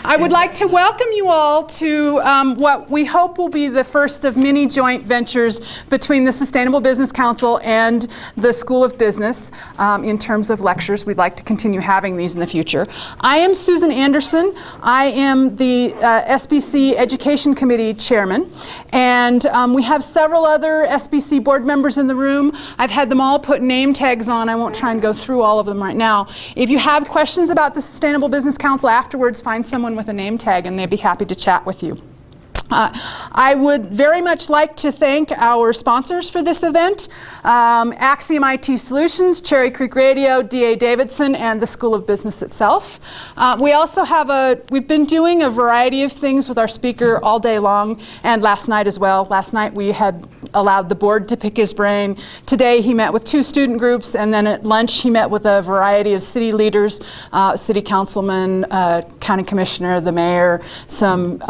I would like to welcome you all to what we hope will be the first of many joint ventures between the Sustainable Business Council and the School of Business in terms of lectures. We'd like to continue having these in the future. I am Susan Anderson. I am the SBC Education Committee Chairman, and we have several other SBC board members in the room. I've had them all put name tags on. I won't try and go through all of them right now. If you have questions about the Sustainable Business Council afterwards, find someone with a name tag and they'd be happy to chat with you. I would very much like to thank our sponsors for this event, Axiom IT Solutions, Cherry Creek Radio, D.A. Davidson, and the School of Business itself. We also have we've been doing a variety of things with our speaker all day long, and last night as well. Last night we had allowed the board to pick his brain. Today he met with 2 student groups, and then at lunch he met with a variety of city leaders, city councilmen, county commissioner, the mayor, some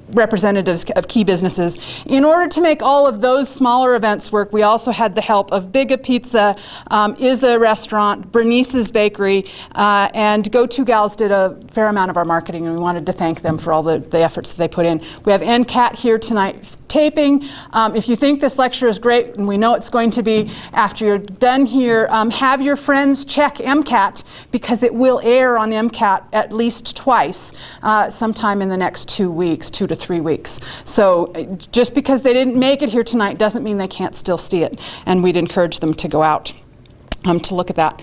representatives of key businesses. In order to make all of those smaller events work, we also had the help of Bigga Pizza, Izza Restaurant, Bernice's Bakery, and Go To Gals did a fair amount of our marketing, and we wanted to thank them for all the efforts that they put in. We have NCAT here tonight taping. If you think this lecture is great, and we know it's going to be after you're done here, have your friends check MCAT, because it will air on MCAT at least twice sometime in the next 2 weeks, 2 to 3 weeks. So just because they didn't make it here tonight doesn't mean they can't still see it, and we'd encourage them to go out to look at that.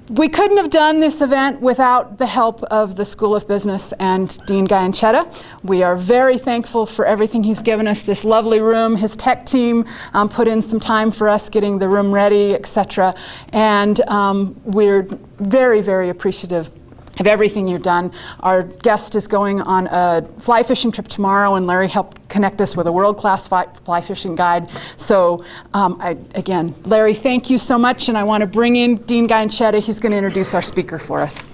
We couldn't have done this event without the help of the School of Business and Dean Gianchetta. We are very thankful for everything he's given us, this lovely room. His tech team put in some time for us getting the room ready, etc. And we're very, very appreciative of everything you've done. Our guest is going on a fly fishing trip tomorrow, and Larry helped connect us with a world-class fly fishing guide. So again, Larry, thank you so much, and I want to bring in Dean Gianchetta. He's going to introduce our speaker for us.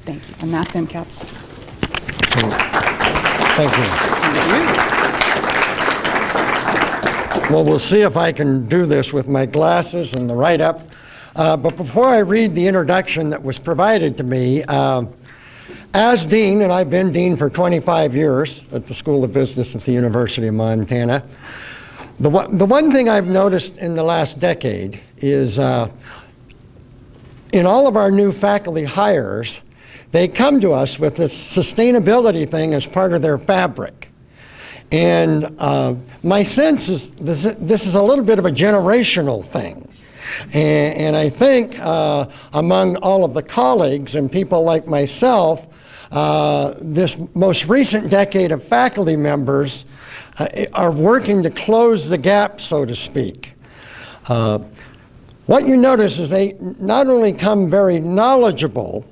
Thank you. And that's MCAT's. Thank you. Well, we'll see if I can do this with my glasses and the write-up. But before I read the introduction that was provided to me, as dean, and I've been dean for 25 years at the School of Business at the University of Montana, the one thing I've noticed in the last decade is in all of our new faculty hires, they come to us with this sustainability thing as part of their fabric. And my sense is this is a little bit of a generational thing. And I think among all of the colleagues and people like myself, this most recent decade of faculty members are working to close the gap, so to speak. What you notice is they not only come very knowledgeable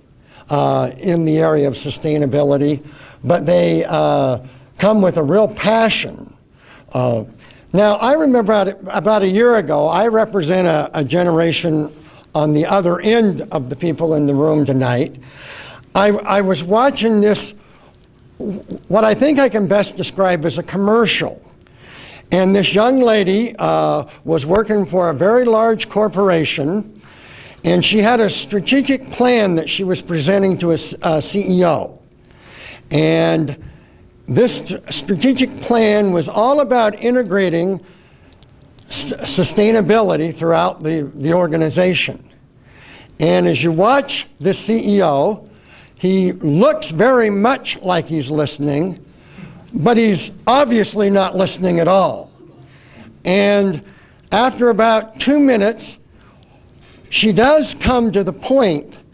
in the area of sustainability, but they come with a real passion. Now, I remember about a year ago, I represent a generation on the other end of the people in the room tonight. I was watching this, what I think I can best describe as a commercial. And this young lady was working for a very large corporation, and she had a strategic plan that she was presenting to a CEO. And this strategic plan was all about integrating sustainability throughout the organization. And as you watch the CEO, he looks very much like he's listening, but he's obviously not listening at all. And after about 2 minutes, she does come to the point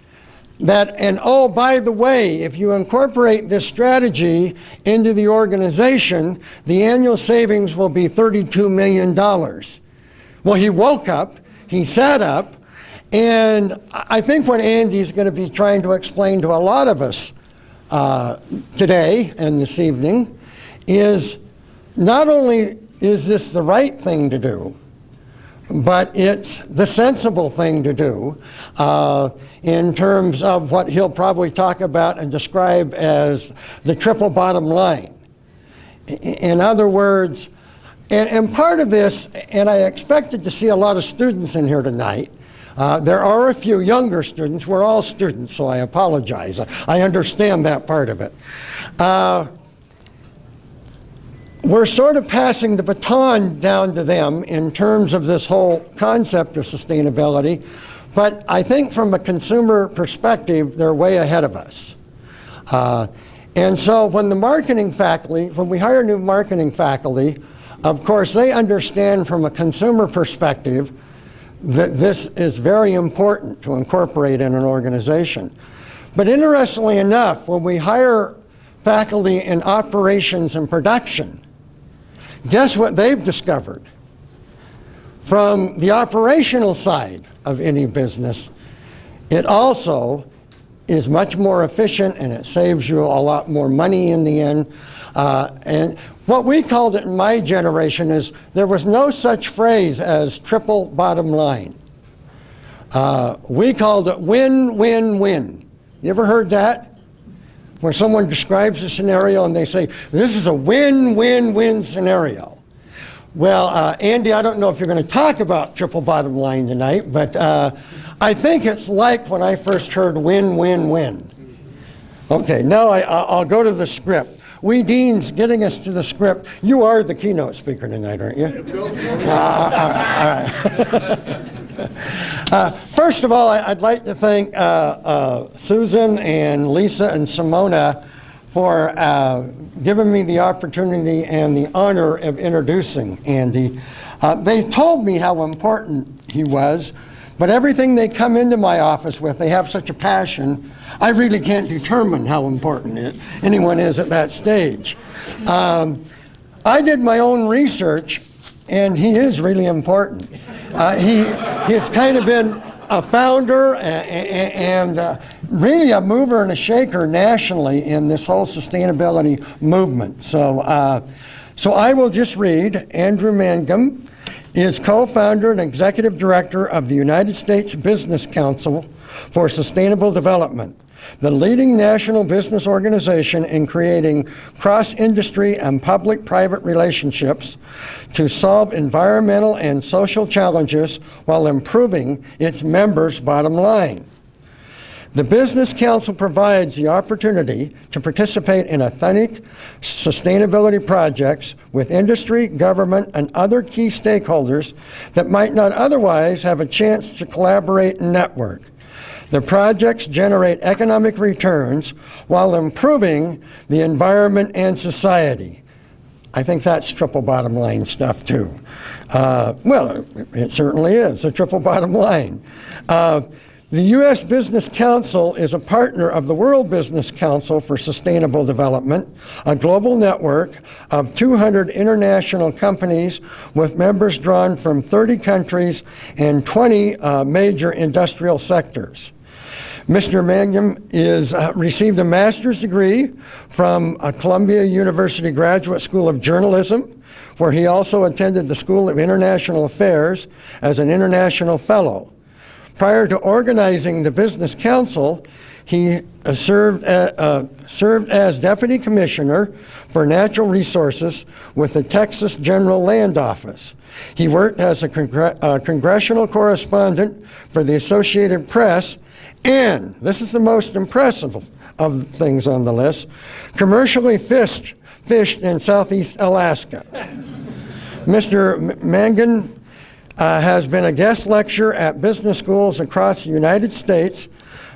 that, and oh, by the way, if you incorporate this strategy into the organization, the annual savings will be $32 million. Well, he woke up, he sat up, and I think what Andy's going to be trying to explain to a lot of us today and this evening is not only is this the right thing to do, but it's the sensible thing to do in terms of what he'll probably talk about and describe as the triple bottom line. In other words, and part of this, and I expected to see a lot of students in here tonight. There are a few younger students. We're all students, so I apologize. I understand that part of it. We're sort of passing the baton down to them in terms of this whole concept of sustainability, but I think from a consumer perspective, they're way ahead of us. And so when the marketing faculty, when we hire new marketing faculty, of course, they understand from a consumer perspective that this is very important to incorporate in an organization. But interestingly enough, when we hire faculty in operations and production, guess what they've discovered? From the operational side of any business, it also is much more efficient and it saves you a lot more money in the end. And what we called it in my generation is there was no such phrase as triple bottom line. We called it win, win, win. You ever heard that? Where someone describes a scenario and they say, this is a win, win, win scenario. Well, Andy, I don't know if you're going to talk about triple bottom line tonight, but I think it's like when I first heard win, win, win. Okay, now I'll go to the script. Dean's getting us to the script. You are the keynote speaker tonight, aren't you? All right. First of all, I'd like to thank Susan and Lisa and Simona for giving me the opportunity and the honor of introducing Andy. They told me how important he was, but everything they come into my office with, they have such a passion, I really can't determine how important anyone is at that stage. I did my own research, and he is really important. He's kind of been a founder and really a mover and a shaker nationally in this whole sustainability movement. So I will just read. Andrew Mangum is co-founder and executive director of the United States Business Council for Sustainable Development, the leading national business organization in creating cross-industry and public-private relationships to solve environmental and social challenges while improving its members' bottom line. The Business Council provides the opportunity to participate in authentic sustainability projects with industry, government, and other key stakeholders that might not otherwise have a chance to collaborate and network. The projects generate economic returns while improving the environment and society. I think that's triple bottom line stuff too. Well, it certainly is a triple bottom line. The U.S. Business Council is a partner of the World Business Council for Sustainable Development, a global network of 200 international companies with members drawn from 30 countries and 20 major industrial sectors. Mr. Mangum received a master's degree from Columbia University Graduate School of Journalism, where he also attended the School of International Affairs as an international fellow. Prior to organizing the Business Council, he served as Deputy Commissioner for Natural Resources with the Texas General Land Office. He worked as a congressional correspondent for the Associated Press, and this is the most impressive of things on the list, commercially fished in Southeast Alaska. Mr. Mangum has been a guest lecturer at business schools across the United States,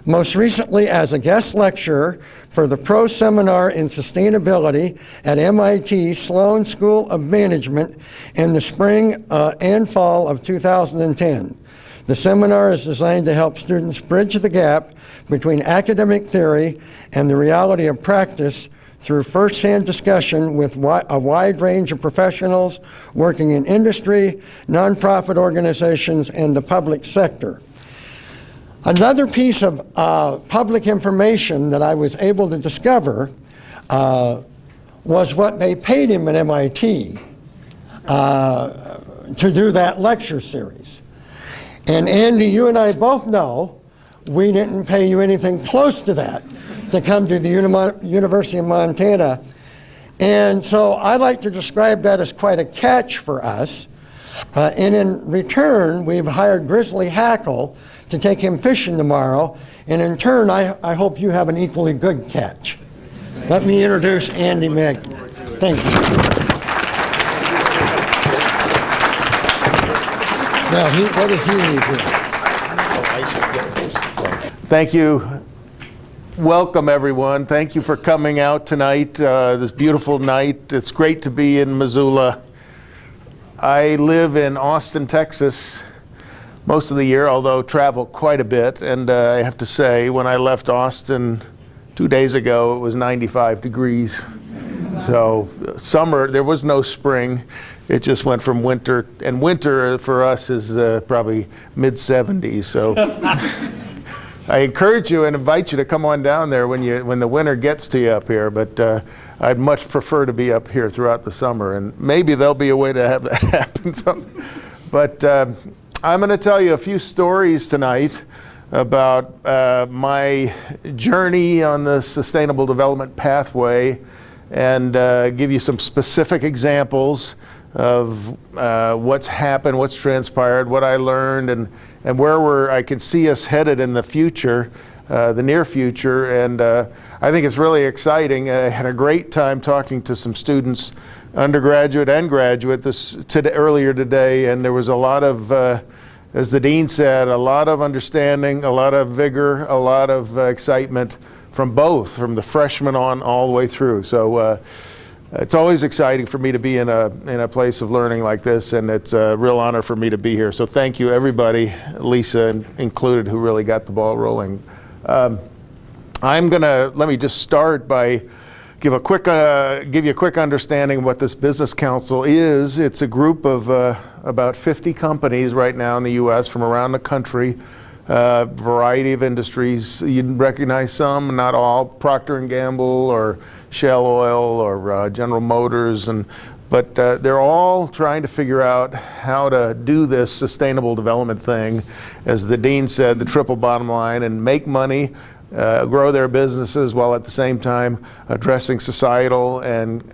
most recently as a guest lecturer for the Pro Seminar in Sustainability at MIT Sloan School of Management in the spring and fall of 2010. The seminar is designed to help students bridge the gap between academic theory and the reality of practice through first-hand discussion with a wide range of professionals working in industry, nonprofit organizations, and the public sector. Another piece of public information that I was able to discover was what they paid him at MIT. to do that lecture series. And Andy, you and I both know we didn't pay you anything close to that to come to the University of Montana. And so I'd like to describe that as quite a catch for us. And in return, we've hired Grizzly Hackle to take him fishing tomorrow. And in turn, I hope you have an equally good catch. Let me introduce Andy Megg. Thank you. Now, what does he need here? Thank you. Welcome, everyone. Thank you for coming out tonight, this beautiful night. It's great to be in Missoula. I live in Austin, Texas, most of the year, although travel quite a bit. And I have to say, when I left Austin 2 days ago, it was 95 degrees. So summer, there was no spring. It just went from winter, and winter for us is probably mid-70s. So I encourage you and invite you to come on down there when the winter gets to you up here. But I'd much prefer to be up here throughout the summer, and maybe there'll be a way to have that happen. But I'm going to tell you a few stories tonight about my journey on the Sustainable Development Pathway, and give you some specific examples of what's happened, what's transpired, what I learned, and where I can see us headed in the future, the near future. And I think it's really exciting. I had a great time talking to some students, undergraduate and graduate, earlier today, and there was a lot of, as the dean said, a lot of understanding, a lot of vigor, a lot of excitement from the freshmen on all the way through. So it's always exciting for me to be in a place of learning like this, and it's a real honor for me to be here. So thank you, everybody, Lisa included, who really got the ball rolling. Let me just start by give you a quick understanding of what this Business Council is. It's a group of about 50 companies right now in the U.S. from around the country. Variety of industries. You recognize some, not all. Procter & Gamble or Shell Oil or General Motors, but they're all trying to figure out how to do this sustainable development thing, as the dean said, the triple bottom line, and make money, grow their businesses while at the same time addressing societal and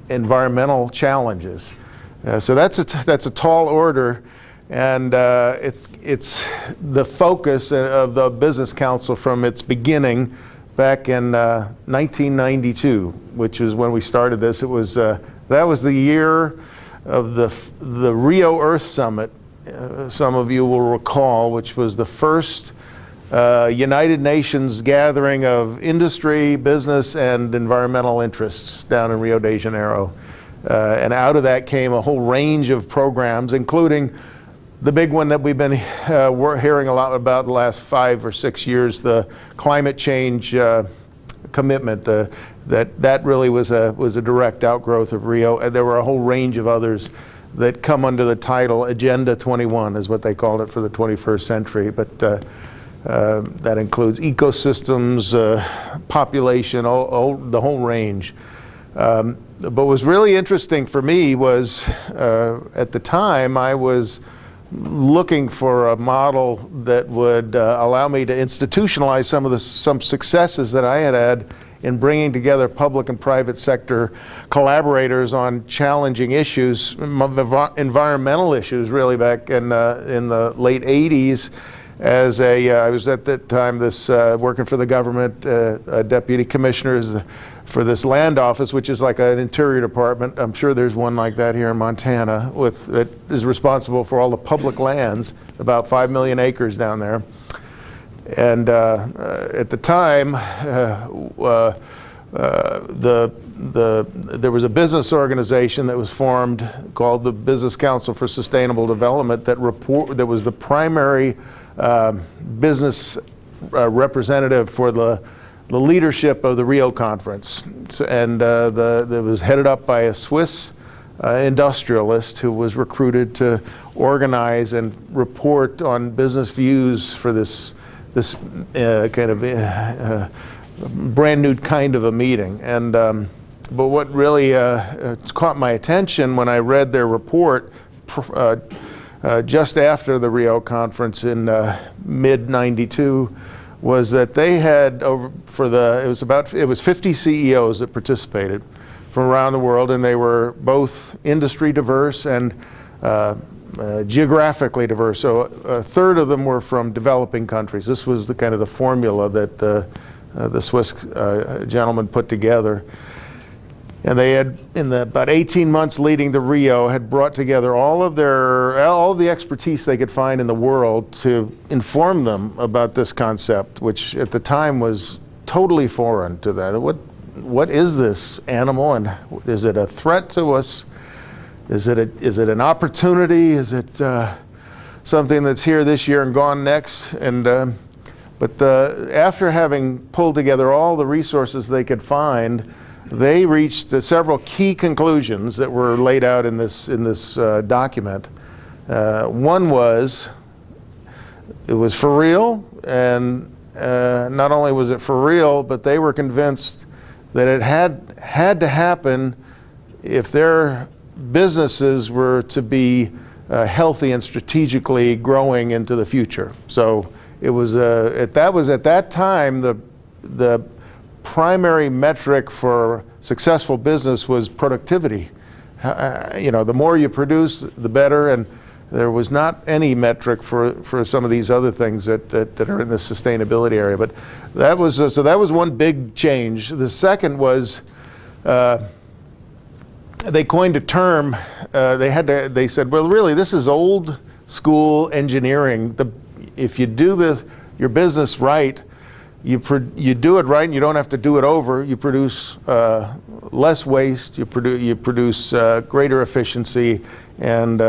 environmental challenges. So that's a tall order. And it's the focus of the Business Council from its beginning back in 1992, which is when we started this. It was that was the year of the Rio Earth Summit. Some of you will recall, which was the first United Nations gathering of industry, business, and environmental interests down in Rio de Janeiro. And out of that came a whole range of programs, including the big one that we've been hearing a lot about the last 5 or 6 years, the climate change commitment. That really was a direct outgrowth of Rio. And there were a whole range of others that come under the title Agenda 21, is what they called it for the 21st century. But that includes ecosystems, population, the whole range. But what was really interesting for me was, at the time, I was looking for a model that would allow me to institutionalize some successes that I had had in bringing together public and private sector collaborators on challenging issues, environmental issues, really, back in the late 80s. I was at that time working for the government, a deputy commissioner for this land office, which is like an interior department. I'm sure there's one like that here in Montana, that is responsible for all the public lands, about 5 million acres down there. And at the time, there was a business organization that was formed called the Business Council for Sustainable Development that was the primary business representative for the leadership of the Rio Conference. And it was headed up by a Swiss industrialist who was recruited to organize and report on business views for this kind of brand new kind of a meeting. And but what really caught my attention when I read their report, just after the Rio conference in mid-92 was that they had it was 50 CEOs that participated from around the world, and they were both industry diverse and geographically diverse. So a third of them were from developing countries. This was the kind of the formula that the Swiss gentleman put together. And they had, in the about 18 months leading to Rio, had brought together all of the expertise they could find in the world to inform them about this concept, which at the time was totally foreign to them. What is this animal, and is it a threat to us? Is it an opportunity? Is it something that's here this year and gone next? And after having pulled together all the resources they could find, they reached several key conclusions that were laid out in this document. One was, it was for real, and not only was it for real, but they were convinced that it had to happen if their businesses were to be healthy and strategically growing into the future. So it was at that time the primary metric for successful business was productivity. The more you produce, the better, and there was not any metric for some of these other things that are in the sustainability area. But that was one big change. The second was they coined a term. They said, well, really, this is old school engineering. If you do your business right, you do it right, and you don't have to do it over. You produce less waste. You produce greater efficiency, and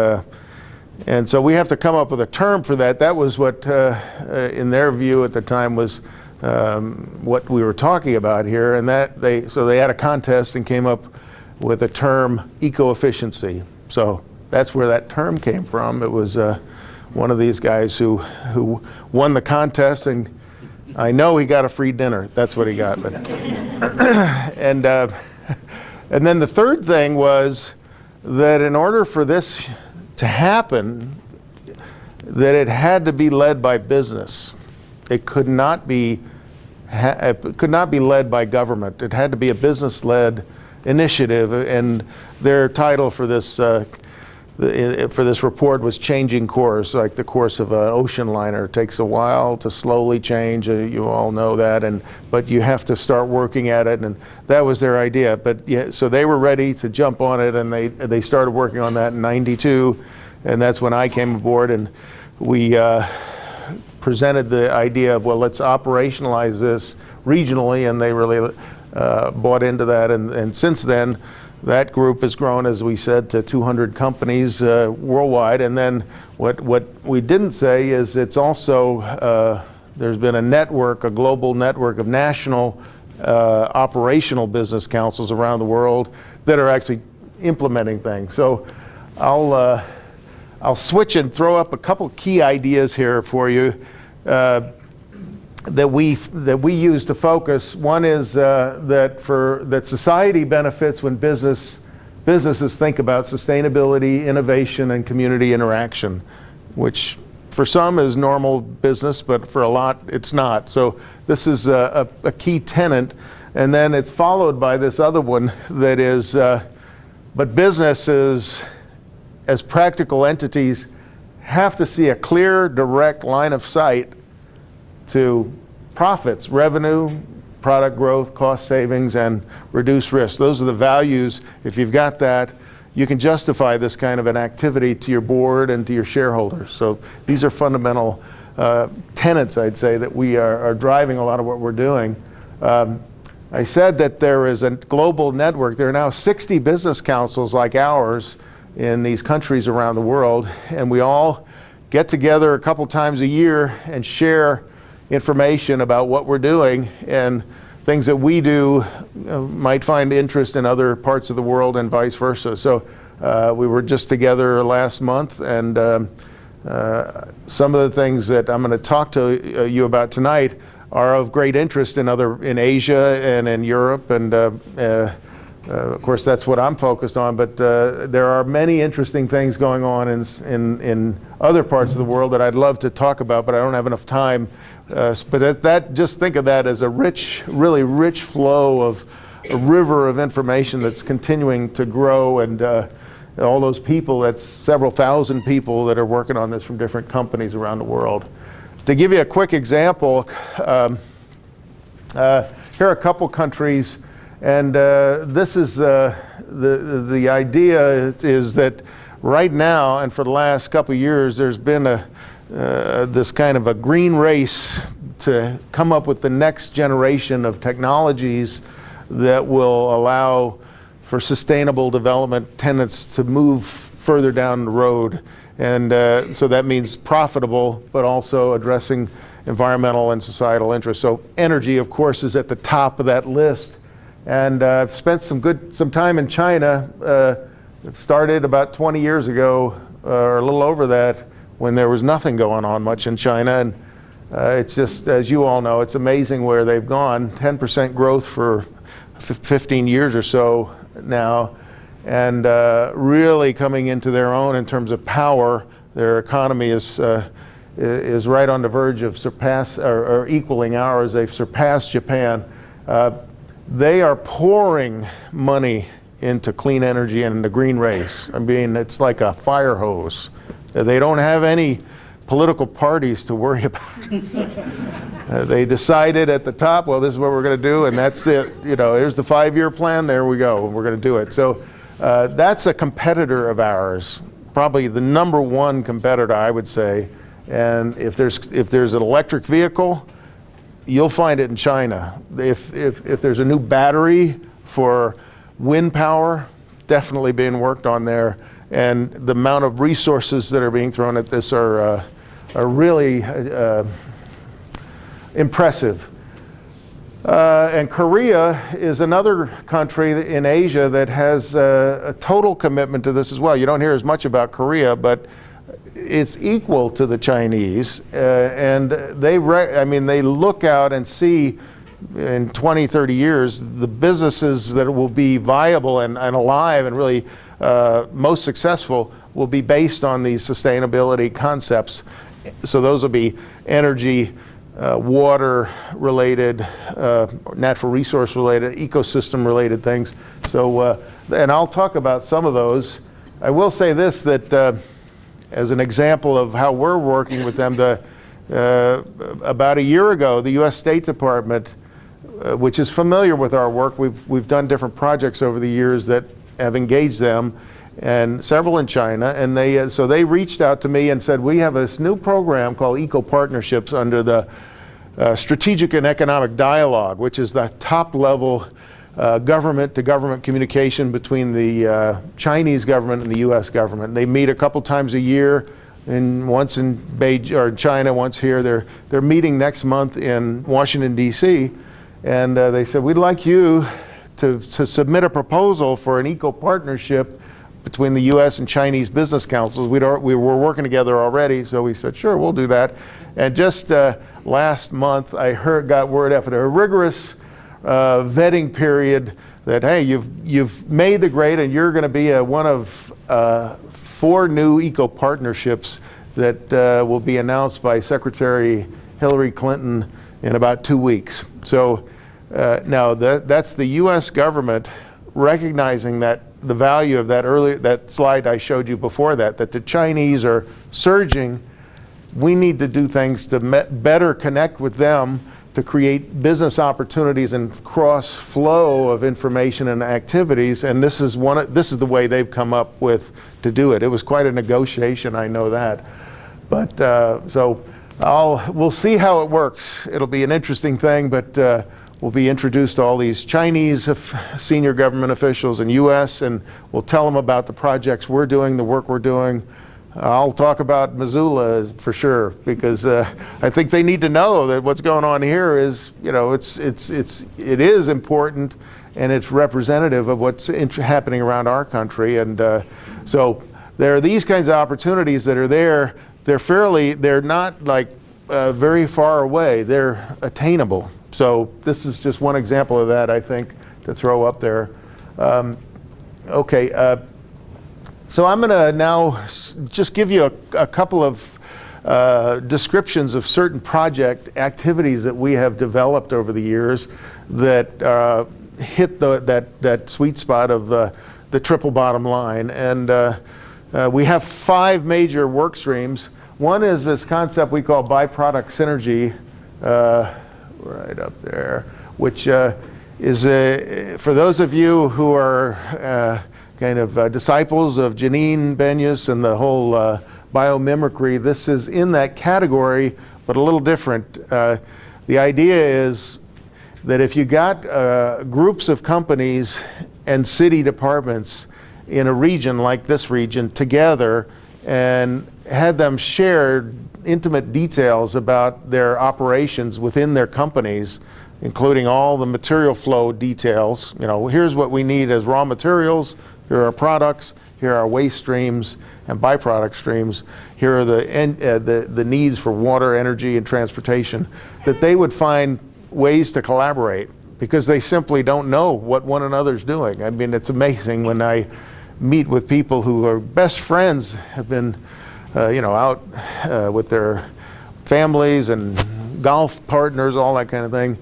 so we have to come up with a term for that. That was what, in their view at the time, was what we were talking about here. And so they had a contest and came up with a term, eco-efficiency. So that's where that term came from. It was one of these guys who won the contest, and I know he got a free dinner. That's what he got. But and then the third thing was that in order for this to happen, that it had to be led by business. It could not be led by government. It had to be a business-led initiative. And their title for this report was Changing Course, like the course of an ocean liner. It takes a while to slowly change. You all know that, but you have to start working at it, and that was their idea. But yeah, so they were ready to jump on it, and they started working on that in '92, and that's when I came aboard, and we presented the idea of, well, let's operationalize this regionally, and they really bought into that, and since then, that group has grown, as we said, to 200 companies worldwide. And then what we didn't say is it's also, there's been a global network of national operational business councils around the world that are actually implementing things. So I'll switch and throw up a couple key ideas here for you that we use to focus. One is that society benefits when businesses think about sustainability, innovation, and community interaction, which for some is normal business, but for a lot it's not. So this is a key tenet, and then it's followed by this other one that is, but businesses as practical entities have to see a clear, direct line of sight to profits, revenue, product growth, cost savings, and reduce risk. Those are the values. If you've got that, you can justify this kind of an activity to your board and to your shareholders. So these are fundamental tenets, I'd say, that we are driving a lot of what we're doing. I said that there is a global network. There are now 60 business councils like ours in these countries around the world, and we all get together a couple times a year and share information about what we're doing, and things that we do might find interest in other parts of the world and vice versa. So we were just together last month, and some of the things that I'm going to talk to you about tonight are of great interest in Asia and in Europe, and Of course, that's what I'm focused on, but there are many interesting things going on in other parts of the world that I'd love to talk about, but I don't have enough time. But just think of that as a rich, really rich flow of a river of information that's continuing to grow, and all those people, that's several thousand people that are working on this from different companies around the world. To give you a quick example, here are a couple countries. And this is the idea is that right now and for the last couple of years, there's been this kind of a green race to come up with the next generation of technologies that will allow for sustainable development tenets to move further down the road. And so that means profitable, but also addressing environmental and societal interests. So energy, of course, is at the top of that list. And I've spent some time in China. It started about 20 years ago, or a little over that, when there was nothing going on much in China. And it's just, as you all know, it's amazing where they've gone. 10% growth for 15 years or so now, and really coming into their own in terms of power. Their economy is right on the verge of or equaling ours. They've surpassed Japan. They are pouring money into clean energy and the green race. I mean, it's like a fire hose. They don't have any political parties to worry about. They decided at the top, well, this is what we're going to do, and that's it. You know, here's the 5-year plan. There we go. We're going to do it. So that's a competitor of ours, probably the number one competitor, I would say. And if there's an electric vehicle, you'll find it in China. If there's a new battery for wind power, definitely being worked on there. And the amount of resources that are being thrown at this are really impressive. And Korea is another country in Asia that has a total commitment to this as well. You don't hear as much about Korea, but it's equal to the Chinese, and they look out and see in 20, 30 years the businesses that will be viable and alive and really most successful will be based on these sustainability concepts. So those will be energy, water related, natural resource related, ecosystem related things. So, and I'll talk about some of those. I will say this, that as an example of how we're working with them, about a year ago, the U.S. State Department, which is familiar with our work, we've done different projects over the years that have engaged them, and several in China, and so they reached out to me and said, we have this new program called Eco Partnerships under the Strategic and Economic Dialogue, which is the top level government-to-government communication between the Chinese government and the U.S. government. They meet a couple times a year, and once in Beijing or China, once here. They're meeting next month in Washington, D.C., and they said, we'd like you to submit a proposal for an eco-partnership between the U.S. and Chinese business councils. We were working together already, so we said, sure, we'll do that. And just last month, got word after a rigorous vetting period that, hey, you've made the grade, and you're going to be one of 4 new eco-partnerships that will be announced by Secretary Hillary Clinton in about 2 weeks. So now that's the U.S. government recognizing that the value of that slide I showed you before that the Chinese are surging. We need to do things to better connect with them to create business opportunities and cross flow of information and activities. And this is the way they've come up with to do it. It was quite a negotiation, I know that. But so we'll see how it works. It'll be an interesting thing, but we'll be introduced to all these Chinese senior government officials in U.S., and we'll tell them about the projects we're doing, the work we're doing. I'll talk about Missoula for sure, because I think they need to know that what's going on here is, it is important, and it's representative of what's happening around our country. And so there are these kinds of opportunities that are there. They're not like very far away. They're attainable. So this is just one example of that, I think, to throw up there. Okay, so I'm going to now just give you a couple of descriptions of certain project activities that we have developed over the years that hit that sweet spot of the triple bottom line. And we have 5 major work streams. One is this concept we call byproduct synergy, right up there, which is for those of you who are kind of disciples of Janine Benyus and the whole biomimicry, this is in that category, but a little different. The idea is that if you got groups of companies and city departments in a region like this region together and had them share intimate details about their operations within their companies, including all the material flow details. You know, here's what we need as raw materials, here are our products, here are our waste streams and byproduct streams, here are the needs for water, energy, and transportation, that they would find ways to collaborate because they simply don't know what one another's doing. I mean, it's amazing when I meet with people who are best friends, have been out with their families and golf partners, all that kind of thing,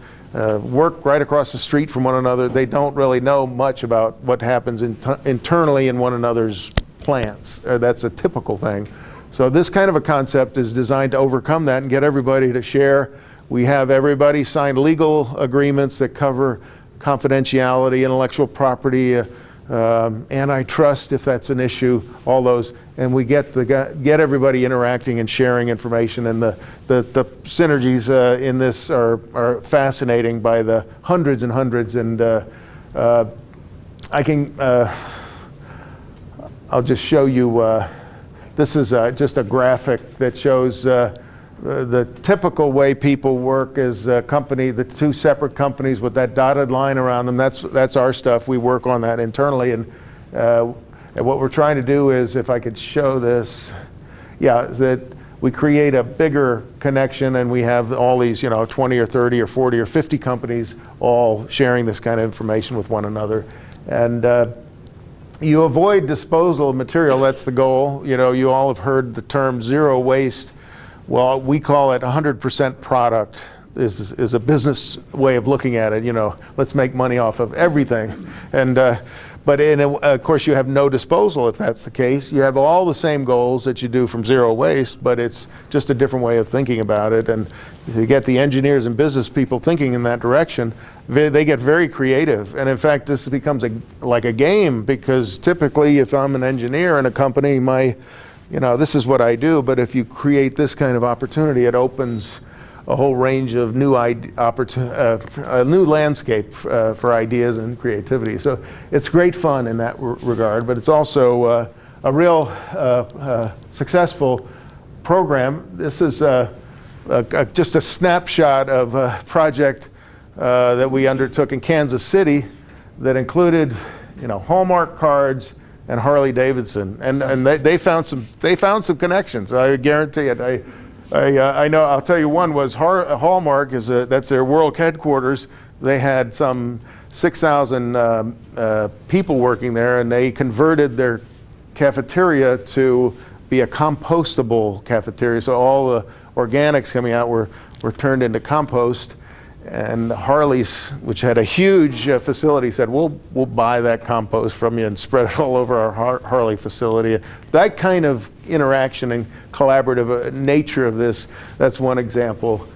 work right across the street from one another. They don't really know much about what happens internally in one another's plants. That's a typical thing. So this kind of a concept is designed to overcome that and get everybody to share. We have everybody sign legal agreements that cover confidentiality, intellectual property, antitrust if that's an issue, all those, and we get everybody interacting and sharing information. And the synergies in this are fascinating by the hundreds and hundreds. And I'll just show you. This is just a graphic that shows the typical way people work is a company, the 2 separate companies with that dotted line around them. That's our stuff. We work on that internally, and what we're trying to do is, if I could show this, is that we create a bigger connection, and we have all these, 20 or 30 or 40 or 50 companies all sharing this kind of information with one another, and you avoid disposal of material. That's the goal. You all have heard the term zero waste. Well, we call it 100% product is a business way of looking at it. Let's make money off of everything. And but of course, you have no disposal if that's the case. You have all the same goals that you do from zero waste, but it's just a different way of thinking about it. And if you get the engineers and business people thinking in that direction, they get very creative. And in fact, this becomes like a game, because typically if I'm an engineer in a company, this is what I do, but if you create this kind of opportunity, it opens a whole range of new a new landscape for ideas and creativity. So it's great fun in that regard, but it's also a real successful program. This is just a snapshot of a project that we undertook in Kansas City that included, Hallmark cards and Harley Davidson, and they found some connections. I guarantee it. I know. I'll tell you, one was Hallmark that's their world headquarters. They had some 6,000 people working there, and they converted their cafeteria to be a compostable cafeteria. So all the organics coming out were turned into compost. And Harley's, which had a huge facility, said, we'll buy that compost from you and spread it all over our Harley facility. That kind of interaction and collaborative nature of this, that's one example.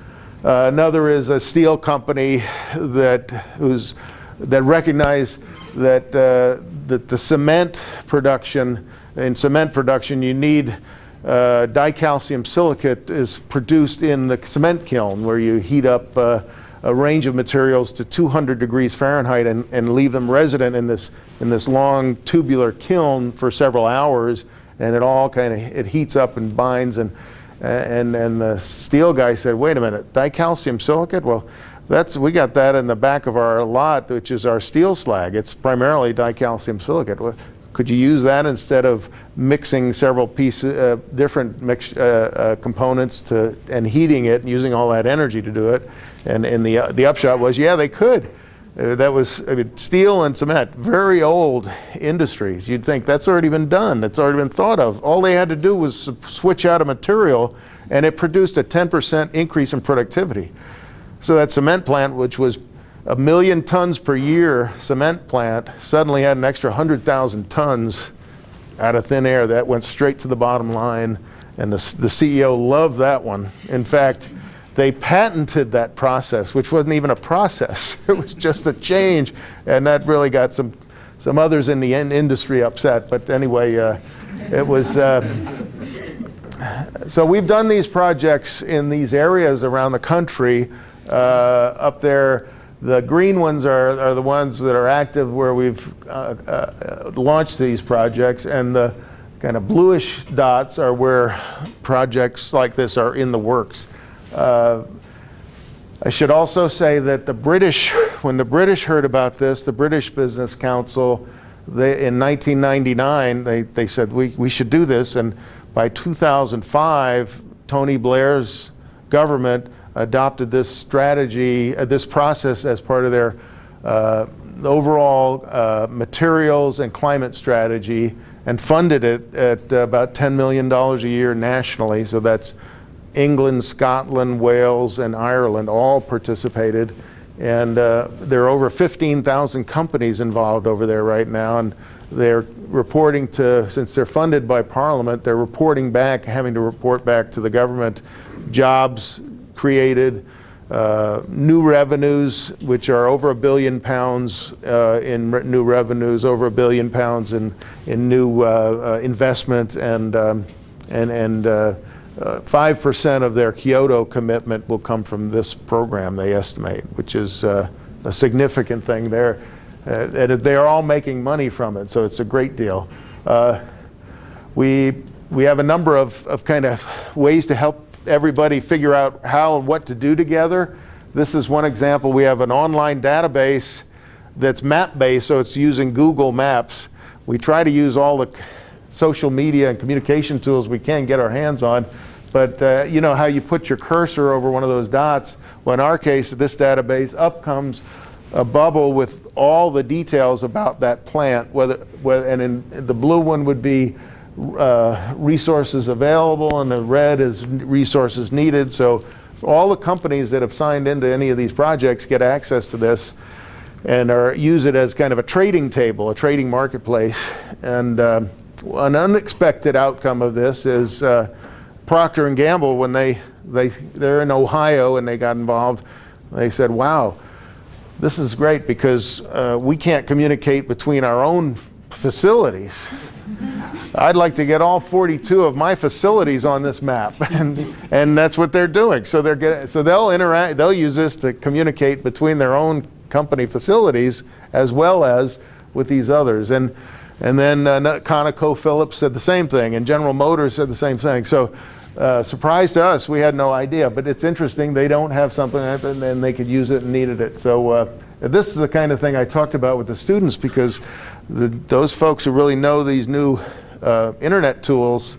Another is a steel company that recognized that the cement production, in cement production you need dicalcium silicate is produced in the cement kiln, where you heat up a range of materials to 200 degrees Fahrenheit and leave them resident in this long tubular kiln for several hours, and it all it heats up and binds, and the steel guy said, wait a minute, dicalcium silicate? Well, we got that in the back of our lot, which is our steel slag. It's primarily dicalcium silicate. Well, could you use that instead of mixing several pieces, different components and heating it and using all that energy to do it? And the upshot was, yeah, they could. That was, I mean, steel and cement, very old industries. You'd think that's already been done. It's already been thought of. All they had to do was switch out a material, and it produced a 10% increase in productivity. So that cement plant, which was 1 million tons per year cement plant, suddenly had an extra 100,000 tons out of thin air. That went straight to the bottom line, and the CEO loved that one. In fact, they patented that process, which wasn't even a process. It was just a change, and that really got some others in the industry upset. But anyway, it was. So we've done these projects in these areas around the country. Up there, the green ones are the ones that are active where we've launched these projects, and the kind of bluish dots are where projects like this are in the works. I should also say that when the British heard about this, the British Business Council, in 1999, they said we should do this, and by 2005, Tony Blair's government adopted this strategy, this process as part of their overall materials and climate strategy, and funded it at about $10 million a year nationally. So that's England, Scotland, Wales, and Ireland all participated. And there are over 15,000 companies involved over there right now, and they're reporting to, since they're funded by Parliament, they're reporting back, having to report back to the government, jobs created, new revenues, which are over £1 billion in new revenues, over £1 billion in new investment, and 5% of their Kyoto commitment will come from this program, they estimate, which is a significant thing there. And they're all making money from it, so it's a great deal. We have a number of kind of ways to help everybody figure out how and what to do together. This is one example. We have an online database that's map-based, so it's using Google Maps. We try to use all the social media and communication tools we can get our hands on, but you know how you put your cursor over one of those dots? Well, in our case, this database, up comes a bubble with all the details about that plant, and in the blue one would be resources available, and the red is resources needed. So all the companies that have signed into any of these projects get access to this and use it as kind of a trading table, a trading marketplace. And an unexpected outcome of this is Procter & Gamble, when they're in Ohio and they got involved, they said, wow, this is great because we can't communicate between our own facilities. I'd like to get all 42 of my facilities on this map, and that's what they're doing. So they'll interact. They'll use this to communicate between their own company facilities as well as with these others. And then ConocoPhillips said the same thing, and General Motors said the same thing. So surprise to us, we had no idea. But it's interesting. They don't have something, and they could use it and needed it. So this is the kind of thing I talked about with the students, because those folks who really know these new internet tools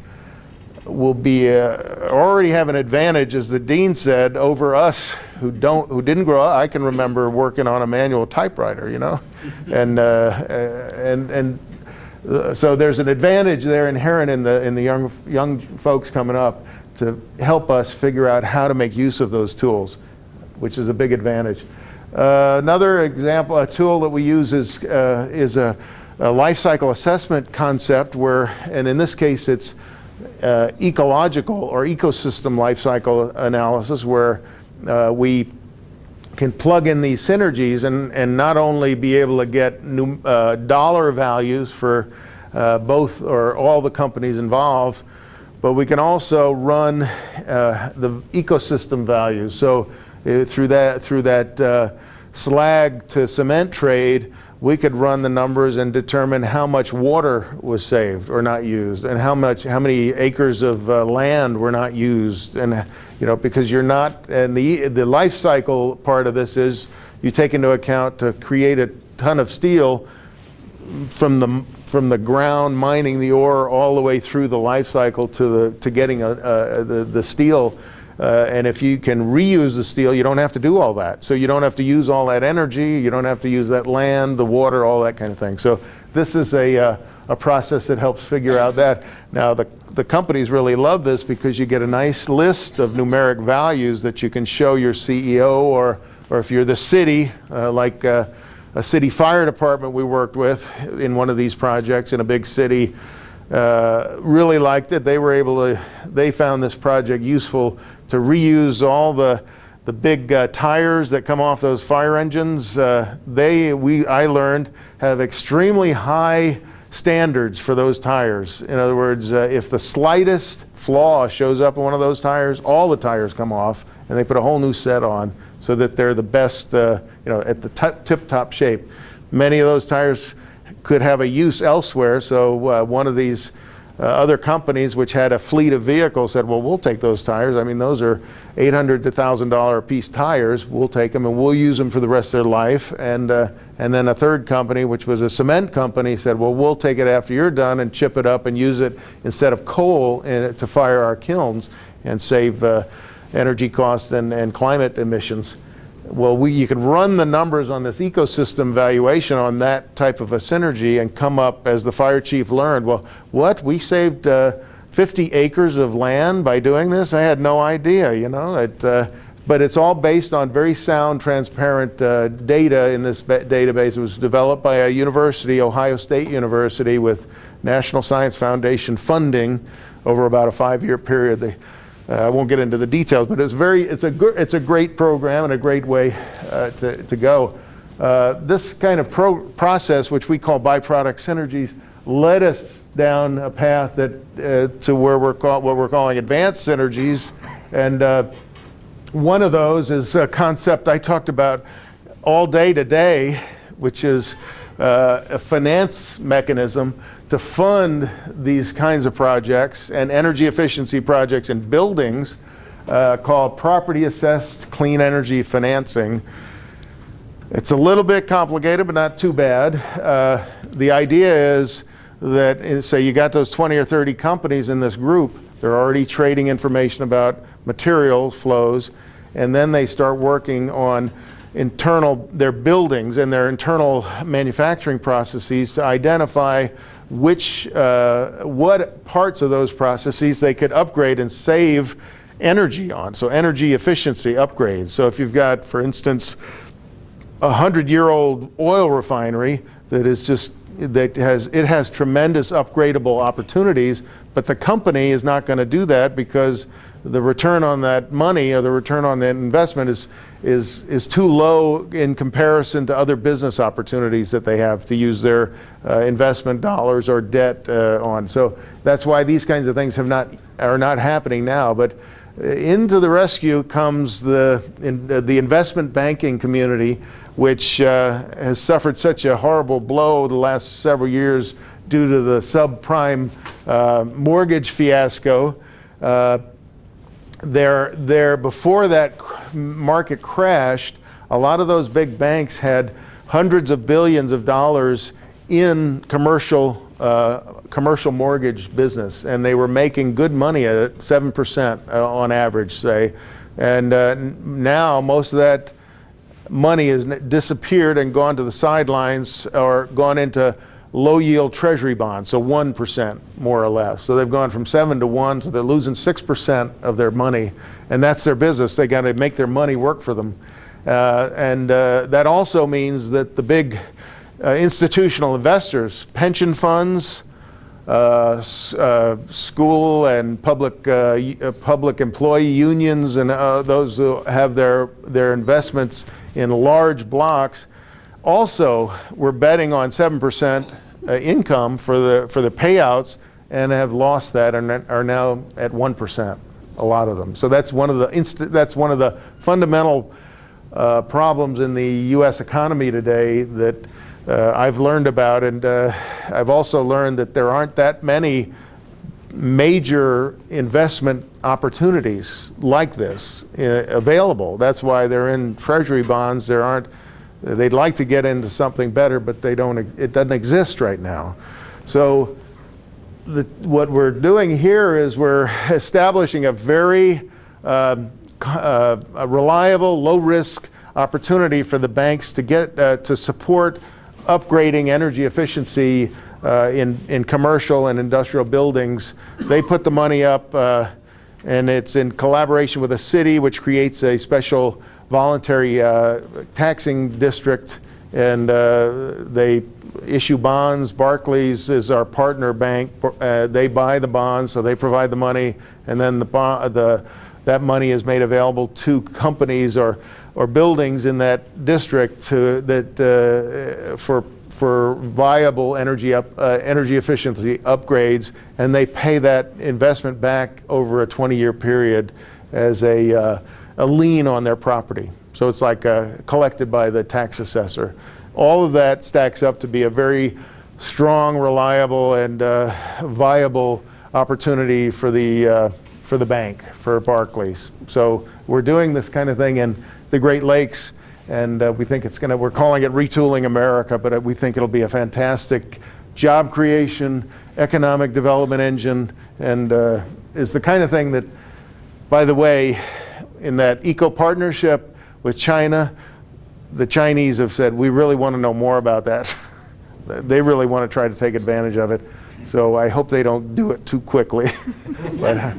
will be already have an advantage, as the dean said, over us who didn't grow up. I can remember working on a manual typewriter, you know, and so there's an advantage there inherent in the young folks coming up to help us figure out how to make use of those tools, which is a big advantage. Another example, a tool that we use is a life cycle assessment concept where, and in this case it's ecological or ecosystem life cycle analysis, where we can plug in these synergies and not only be able to get new dollar values for both or all the companies involved, but we can also run the ecosystem values. So through that slag to cement trade, we could run the numbers and determine how much water was saved or not used, and how many acres of land were not used. And you know, because you're not, and the life cycle part of this is you take into account to create a ton of steel from the ground, mining the ore all the way through the life cycle to getting the steel. And if you can reuse the steel, you don't have to do all that. So you don't have to use all that energy, you don't have to use that land, the water, all that kind of thing. So this is a process that helps figure out that. Now the companies really love this because you get a nice list of numeric values that you can show your CEO, or if you're the city, like a city fire department we worked with in one of these projects in a big city, really liked it. They found this project useful to reuse all the big tires that come off those fire engines. I learned, have extremely high standards for those tires. In other words, if the slightest flaw shows up in one of those tires, all the tires come off, and they put a whole new set on so that they're the best, at the tip-top shape. Many of those tires could have a use elsewhere, so one of these other companies which had a fleet of vehicles said, well, we'll take those tires. I mean, those are $800 to $1,000 a piece tires. We'll take them and we'll use them for the rest of their life. And then a third company, which was a cement company, said, well, we'll take it after you're done and chip it up and use it instead of coal to fire our kilns and save energy costs and climate emissions. Well, you could run the numbers on this ecosystem valuation on that type of a synergy and come up, as the fire chief learned, well, what? We saved 50 acres of land by doing this? I had no idea, but it's all based on very sound, transparent data in this database. It was developed by a university, Ohio State University, with National Science Foundation funding over about a 5-year period. I won't get into the details, but it's a great program and a great way to go. This kind of process, which we call byproduct synergies, led us down a path that to where what we're calling advanced synergies, and one of those is a concept I talked about all day today, which is a finance mechanism to fund these kinds of projects and energy efficiency projects in buildings, called property assessed clean energy financing. It's a little bit complicated, but not too bad. The idea is that, say you got those 20 or 30 companies in this group, they're already trading information about material flows, and then they start working on their buildings and their internal manufacturing processes to identify what parts of those processes they could upgrade and save energy on. So energy efficiency upgrades. So if you've got, for instance, a 100-year-old oil refinery that has tremendous upgradable opportunities, but the company is not going to do that because the return on that money or the return on that investment is too low in comparison to other business opportunities that they have to use their investment dollars or debt on. So that's why these kinds of things are not happening now. But into the rescue comes the investment banking community, which has suffered such a horrible blow the last several years due to the subprime mortgage fiasco. Before that market crashed, a lot of those big banks had hundreds of billions of dollars in commercial mortgage business, and they were making good money at it, 7% on average, say. And now most of that money has disappeared and gone to the sidelines or gone into low-yield treasury bonds, so 1% more or less. So they've gone from 7 to 1, so they're losing 6% of their money, and that's their business. They got to make their money work for them. That also means that the big institutional investors, pension funds, school and public employee unions, and those who have their investments in large blocks, also were betting on 7% income for the payouts and have lost that and are now at 1%, a lot of them. So that's one of the fundamental problems in the U.S. economy today that I've learned about, and I've also learned that there aren't that many major investment opportunities like this available. That's why they're in treasury bonds. They'd like to get into something better, but it doesn't exist right now. So what we're doing here is we're establishing a very a reliable, low-risk opportunity for the banks to get to support upgrading energy efficiency in commercial and industrial buildings. They put the money up, and it's in collaboration with a city, which creates a special voluntary taxing district, and they issue bonds. Barclays is our partner bank. They buy the bonds, so they provide the money, and then that money is made available to companies or buildings in that district for viable energy efficiency upgrades, and they pay that investment back over a 20-year period as a lien on their property. So it's like collected by the tax assessor. All of that stacks up to be a very strong, reliable, and viable opportunity for the bank, for Barclays. So we're doing this kind of thing in the Great Lakes, and we think we're calling it Retooling America, but we think it'll be a fantastic job creation, economic development engine, and is the kind of thing that, by the way, in that eco-partnership with China, the Chinese have said, we really want to know more about that. They really want to try to take advantage of it. So I hope they don't do it too quickly. But,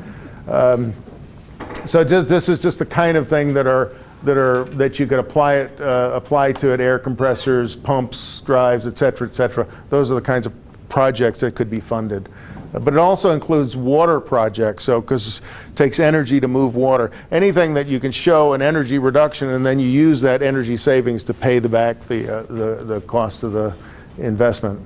so this is just the kind of thing that you could apply to it: air compressors, pumps, drives, et cetera, Those are the kinds of projects that could be funded. But it also includes water projects, because it takes energy to move water. Anything that you can show an energy reduction, and then you use that energy savings to pay back the cost of the investment.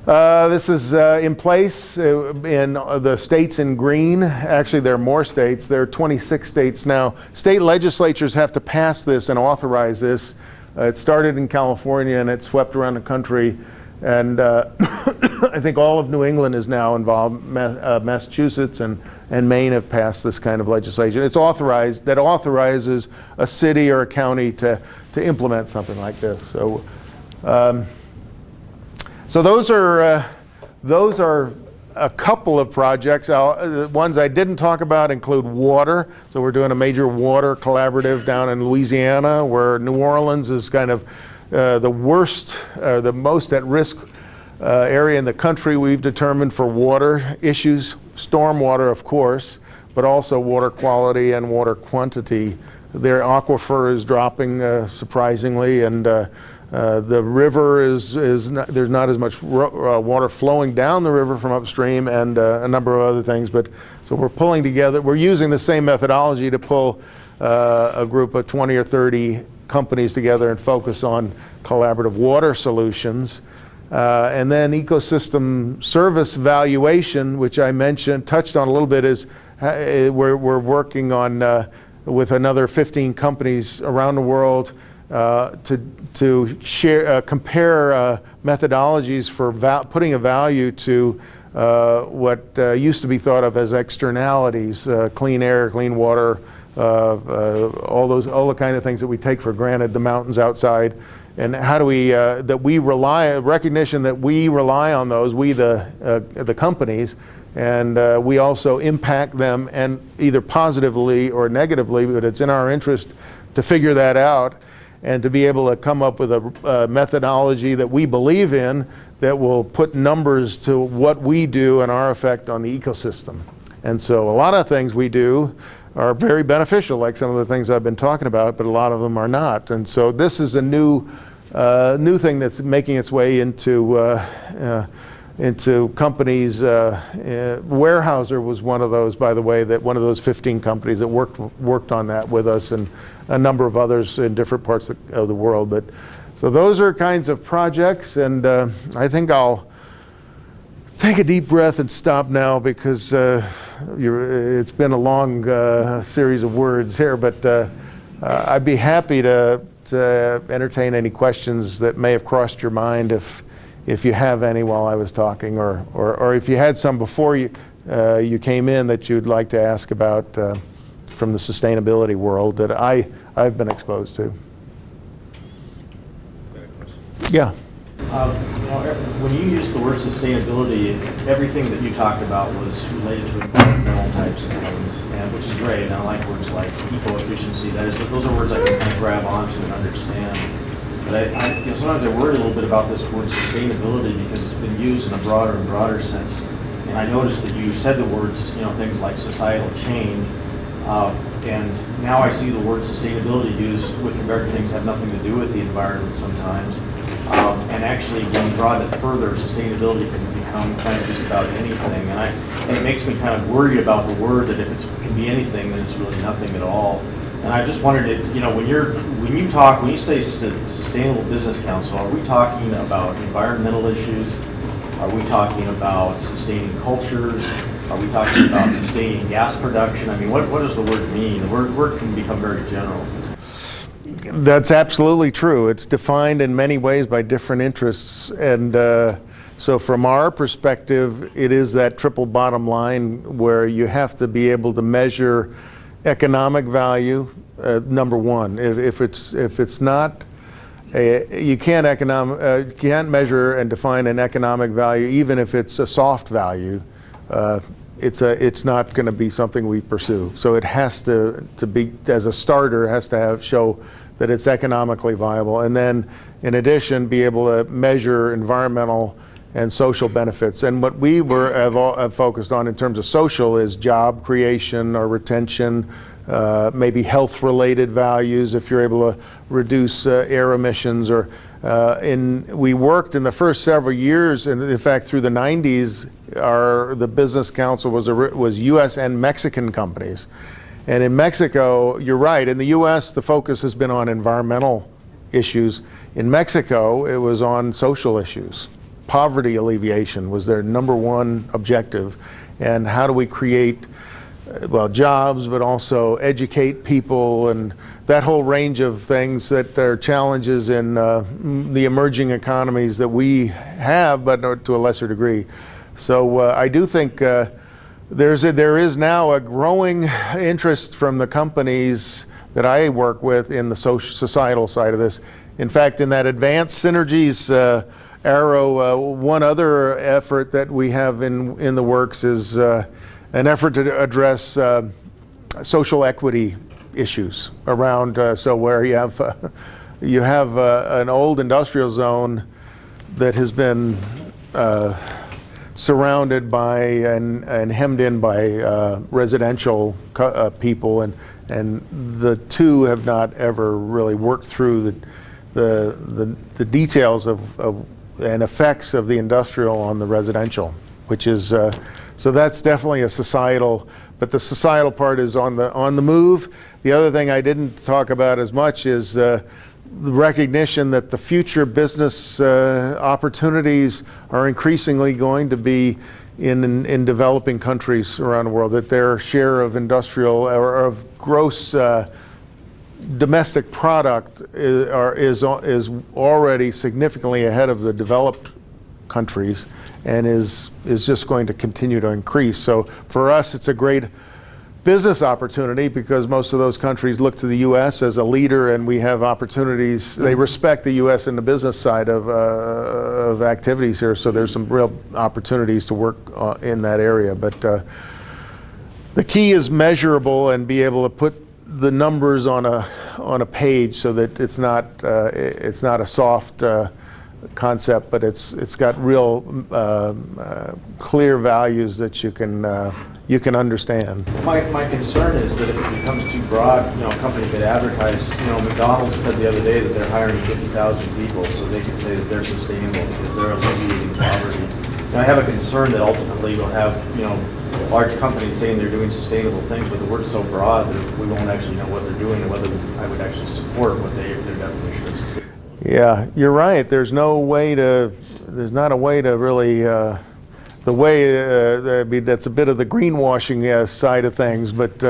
This is in place in the states in green. Actually, there are more states. There are 26 states now. State legislatures have to pass this and authorize this. It started in California, and it swept around the country. And I think all of New England is now involved. Massachusetts and Maine have passed this kind of legislation. It's authorized, that authorizes a city or a county to implement something like this. So, so those are a couple of projects. The ones I didn't talk about include water. So we're doing a major water collaborative down in Louisiana, where New Orleans is kind of the worst, the most at-risk area in the country, we've determined, for water issues. Stormwater, of course, but also water quality and water quantity. Their aquifer is dropping surprisingly, and the river there's not as much water flowing down the river from upstream, and a number of other things. But so we're pulling together. We're using the same methodology to pull a group of 20 or 30 companies together and focus on collaborative water solutions. And then ecosystem service valuation, which I touched on a little bit, is we're working on with another 15 companies around the world to share, compare methodologies for putting a value to what used to be thought of as externalities: clean air, clean water, all the kind of things that we take for granted, the mountains outside, and how do we recognition that we rely on those, the companies, and we also impact them, and either positively or negatively, but it's in our interest to figure that out and to be able to come up with a methodology that we believe in, that will put numbers to what we do and our effect on the ecosystem. And so a lot of things we do are very beneficial, like some of the things I've been talking about, but a lot of them are not. And so this is a new thing that's making its way into companies. Weyerhaeuser was one of those, by the way, one of those 15 companies that worked on that with us, and a number of others in different parts of the world. But so those are kinds of projects, and I think I'll take a deep breath and stop now, because it's been a long series of words here, but I'd be happy to entertain any questions that may have crossed your mind, if you have any while I was talking, or if you had some before you came in that you'd like to ask about from the sustainability world that I've been exposed to. Yeah. When you use the word sustainability, everything that you talked about was related to environmental types of things, and which is great. And I like words like eco-efficiency. Those are words I can kind of grab onto and understand. But sometimes I worry a little bit about this word sustainability because it's been used in a broader and broader sense. And I noticed that you said the words, things like societal change, and now I see the word sustainability used with regard to things that have nothing to do with the environment sometimes. And actually, when you broaden it further, sustainability can become kind of just about anything. And it makes me kind of worried about the word that if it can be anything, then it's really nothing at all. And I just wondered, when you say Sustainable Business Council, are we talking about environmental issues? Are we talking about sustaining cultures? Are we talking about sustaining gas production? I mean, what does the word mean? The word can become very general. That's absolutely true. It's defined in many ways by different interests. And so from our perspective, it is that triple bottom line where you have to be able to measure economic value, number one. If it's not, you can't measure and define an economic value, even if it's a soft value. It's not going to be something we pursue. So it has to be, as a starter, it has to show that it's economically viable, and then in addition be able to measure environmental and social benefits. And what we have focused on in terms of social is job creation or retention, maybe health-related values if you're able to reduce air emissions. We worked in the first several years, and in fact through the 90s, the Business Council was U.S. and Mexican companies. And in Mexico, you're right, in the U.S. the focus has been on environmental issues. In Mexico, it was on social issues. Poverty alleviation was their number one objective. And how do we create jobs, but also educate people, and that whole range of things that are challenges in the emerging economies that we have, but to a lesser degree. So I do think there is now a growing interest from the companies that I work with in the societal side of this. In fact, in that advanced synergies arrow, one other effort that we have in the works is an effort to address social equity issues around, so where you have an old industrial zone that has been surrounded by and hemmed in by residential people, and the two have not ever really worked through the details of and effects of the industrial on the residential, which is so that's definitely a societal, but the societal part is on the move. The other thing I didn't talk about as much is the recognition that the future business opportunities are increasingly going to be in developing countries around the world, that their share of industrial or of gross domestic product is already significantly ahead of the developed countries, and is just going to continue to increase. So for us, it's a great business opportunity because most of those countries look to the U.S. as a leader, and we have opportunities. They respect the U.S. in the business side of activities here, so there's some real opportunities to work in that area. But the key is measurable and be able to put the numbers on a page so that it's not a soft concept, but it's got real clear values that you can understand. My concern is that if it becomes too broad, a company could advertise, McDonald's said the other day that they're hiring 50,000 people so they can say that they're sustainable because they're alleviating poverty. And I have a concern that ultimately we'll have, large companies saying they're doing sustainable things, but the word's so broad that we won't actually know what they're doing and whether I would actually support what their definition of sustainable. Yeah, you're right. There's not a way to really, that's a bit of the greenwashing side of things, but,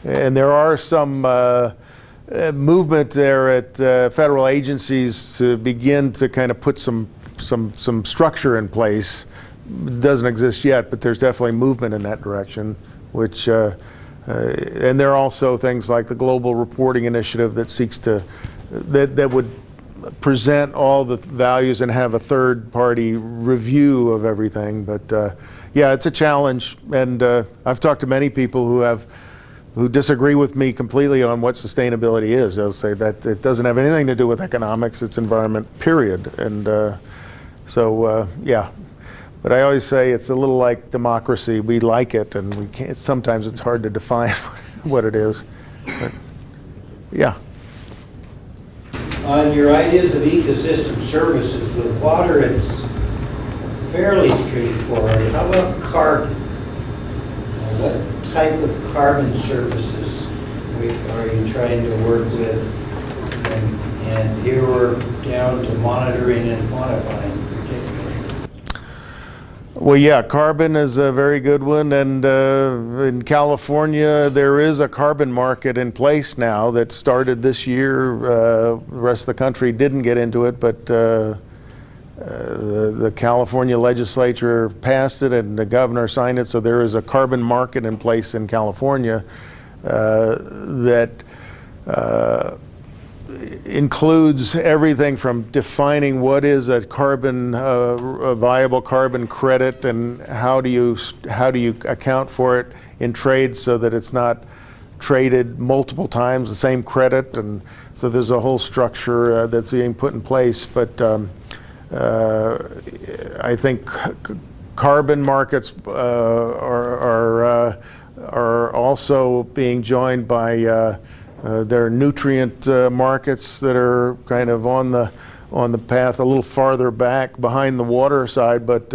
and there are some movement there at federal agencies to begin to kind of put some structure in place. It doesn't exist yet, but there's definitely movement in that direction, which, and there are also things like the Global Reporting Initiative that seeks to, that would present all the values and have a third-party review of everything. But yeah, it's a challenge, and I've talked to many people who disagree with me completely on what sustainability is. They'll say that it doesn't have anything to do with economics, it's environment, period. And so, yeah. But I always say it's a little like democracy. We like it, and we can't, sometimes it's hard to define what it is. But, yeah. On your ideas of ecosystem services, with water, it's fairly straightforward. How about carbon? What type of carbon services are you trying to work with? And here we're down to monitoring and quantifying particularly. Well, yeah, carbon is a very good one, and in California there is a carbon market in place now that started this year. The rest of the country didn't get into it, but the California legislature passed it and the governor signed it, so there is a carbon market in place in California that includes everything from defining what is a carbon, a viable carbon credit, and how do you account for it in trade so that it's not traded multiple times, the same credit. And so there's a whole structure that's being put in place. But I think carbon markets are also being joined by there are nutrient markets that are kind of on the path a little farther back behind the water side, but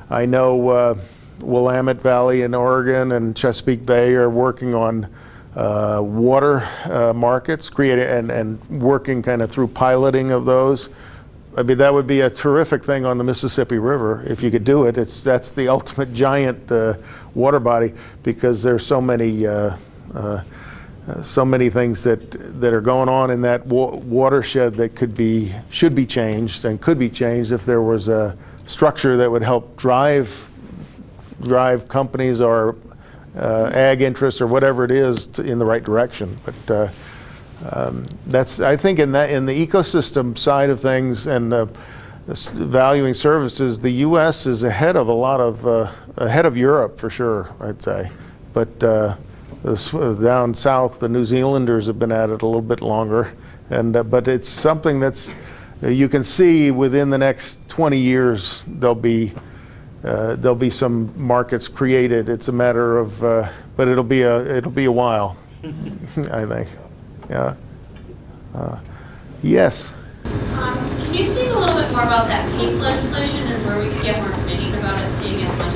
I know Willamette Valley in Oregon and Chesapeake Bay are working on water markets, creating and working kind of through piloting of those. I mean, that would be a terrific thing on the Mississippi River if you could do it. That's the ultimate giant water body, because there's so many things that are going on in that watershed that should be changed and could be changed if there was a structure that would help drive companies or ag interests or whatever it is in the right direction. But that's, I think, in the ecosystem side of things and valuing services, the U.S. is ahead of ahead of Europe for sure, I'd say. But down south, the New Zealanders have been at it a little bit longer, but it's something that's you can see within the next 20 years there'll be some markets created. It's a matter of, but it'll be a while, I think. Yeah. Yes. Can you speak a little bit more about that PACE legislation and where we can get more information about it, seeing as much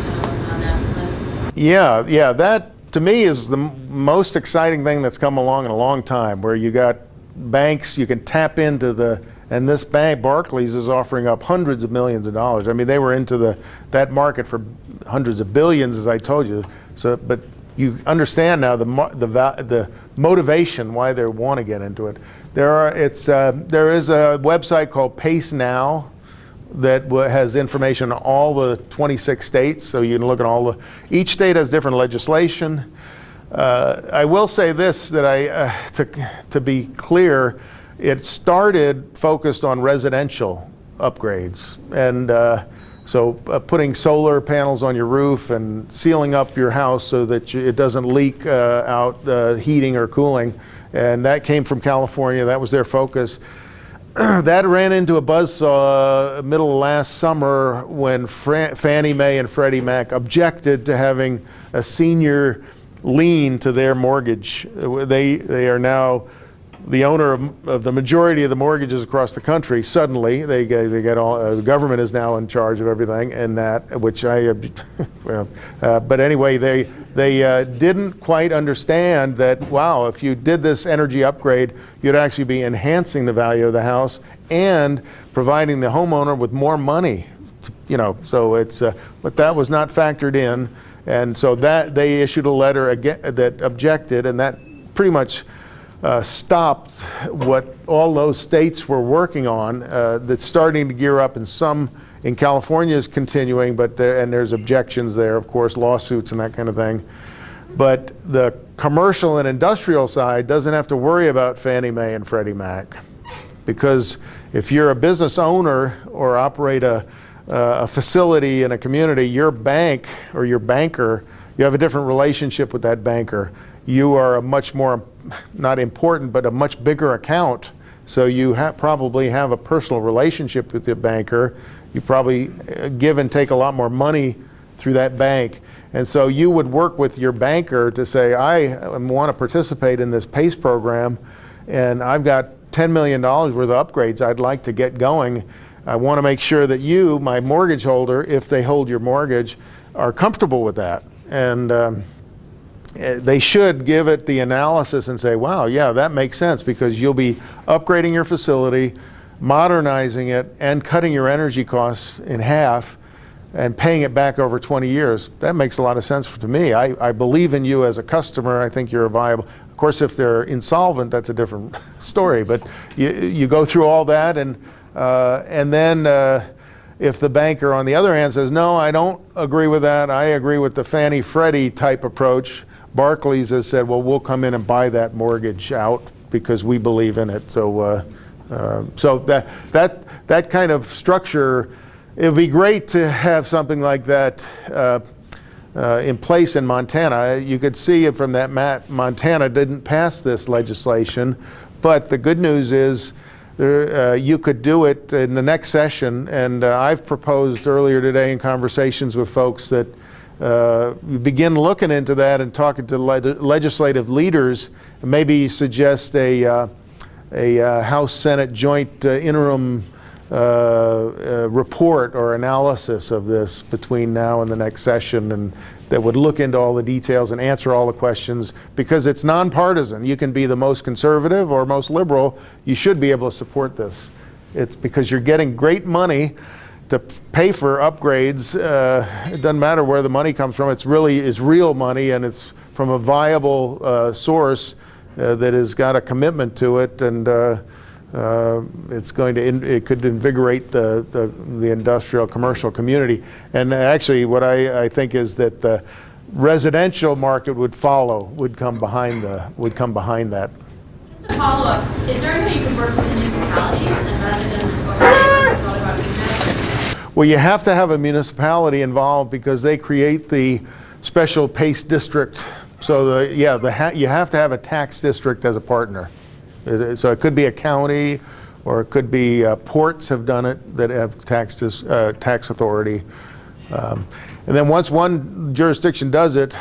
on that list? Yeah, that to me is the most exciting thing that's come along in a long time, where you got banks, you can tap into and this bank, Barclays, is offering up hundreds of millions of dollars. I mean, they were into that market for hundreds of billions, as I told you. So, but you understand now the motivation why they want to get into it. There is a website called PACE Now that has information on all the 26 states, so you can look at each state has different legislation. I will say this, that to be clear, it started focused on residential upgrades, and so putting solar panels on your roof and sealing up your house so that it doesn't leak out heating or cooling, and that came from California. That was their focus. That ran into a buzzsaw middle of last summer when Fannie Mae and Freddie Mac objected to having a senior lien to their mortgage. They are now the owner of the majority of the mortgages across the country. Suddenly, they get all. The government is now in charge of everything, and that, which I, well, but anyway, they didn't quite understand that. Wow, if you did this energy upgrade, you'd actually be enhancing the value of the house and providing the homeowner with more money. So it's, but that was not factored in, and so that they issued a letter again that objected, and that pretty much stopped what all those states were working on. That's starting to gear up, and some in California is continuing, but there's objections there, of course, lawsuits and that kind of thing. But the commercial and industrial side doesn't have to worry about Fannie Mae and Freddie Mac, because If you're a business owner or operate a facility in a community, your bank or your banker, you have a different relationship with that banker. You are a much more, not important, but a much bigger account. So you probably have a personal relationship with your banker. You probably give and take a lot more money through that bank. And so you would work with your banker to say, I want to participate in this PACE program, and I've got $10 million worth of upgrades I'd like to get going. I want to make sure that you, my mortgage holder, if they hold your mortgage, are comfortable with that. And they should give it the analysis and say, wow, yeah, that makes sense, because you'll be upgrading your facility, modernizing it, and cutting your energy costs in half and paying it back over 20 years. That makes a lot of sense to me. I believe in you as a customer. I think you're a viable. Of course, if they're insolvent, that's a different story. But you go through all that, and then if the banker, on the other hand, says, no, I don't agree with that. I agree with the Fannie Freddie type approach. Barclays has said, well, we'll come in and buy that mortgage out because we believe in it. So, so that kind of structure, it would be great to have something like that in place in Montana. You could see it from that Montana didn't pass this legislation, but the good news is you could do it in the next session. And I've proposed earlier today in conversations with folks that begin looking into that and talking to legislative leaders, and maybe suggest a House-Senate joint interim report or analysis of this between now and the next session, and that would look into all the details and answer all the questions, because it's nonpartisan. You can be the most conservative or most liberal. You should be able to support this. It's because you're getting great money to pay for upgrades. It doesn't matter where the money comes from. It's real money, and it's from a viable source that has got a commitment to it, and it could invigorate the industrial commercial community. And actually, what I think is that the residential market would come behind that. Just a follow-up, is there any way you could work with municipalities and residents or neighbors who thought about doing that? Well, you have to have a municipality involved because they create the special PACE district. So you have to have a tax district as a partner. So it could be a county, or it could be ports have done it that have tax authority. And then once one jurisdiction does it,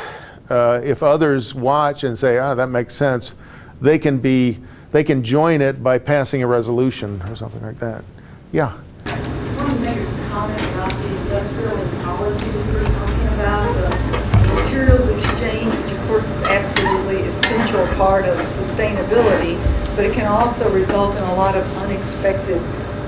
if others watch and say, that makes sense, they can join it by passing a resolution or something like that. Yeah. I want to make a comment about the industrial ecology that we were talking about, the materials exchange, which of course is absolutely essential part of sustainability, but it can also result in a lot of unexpected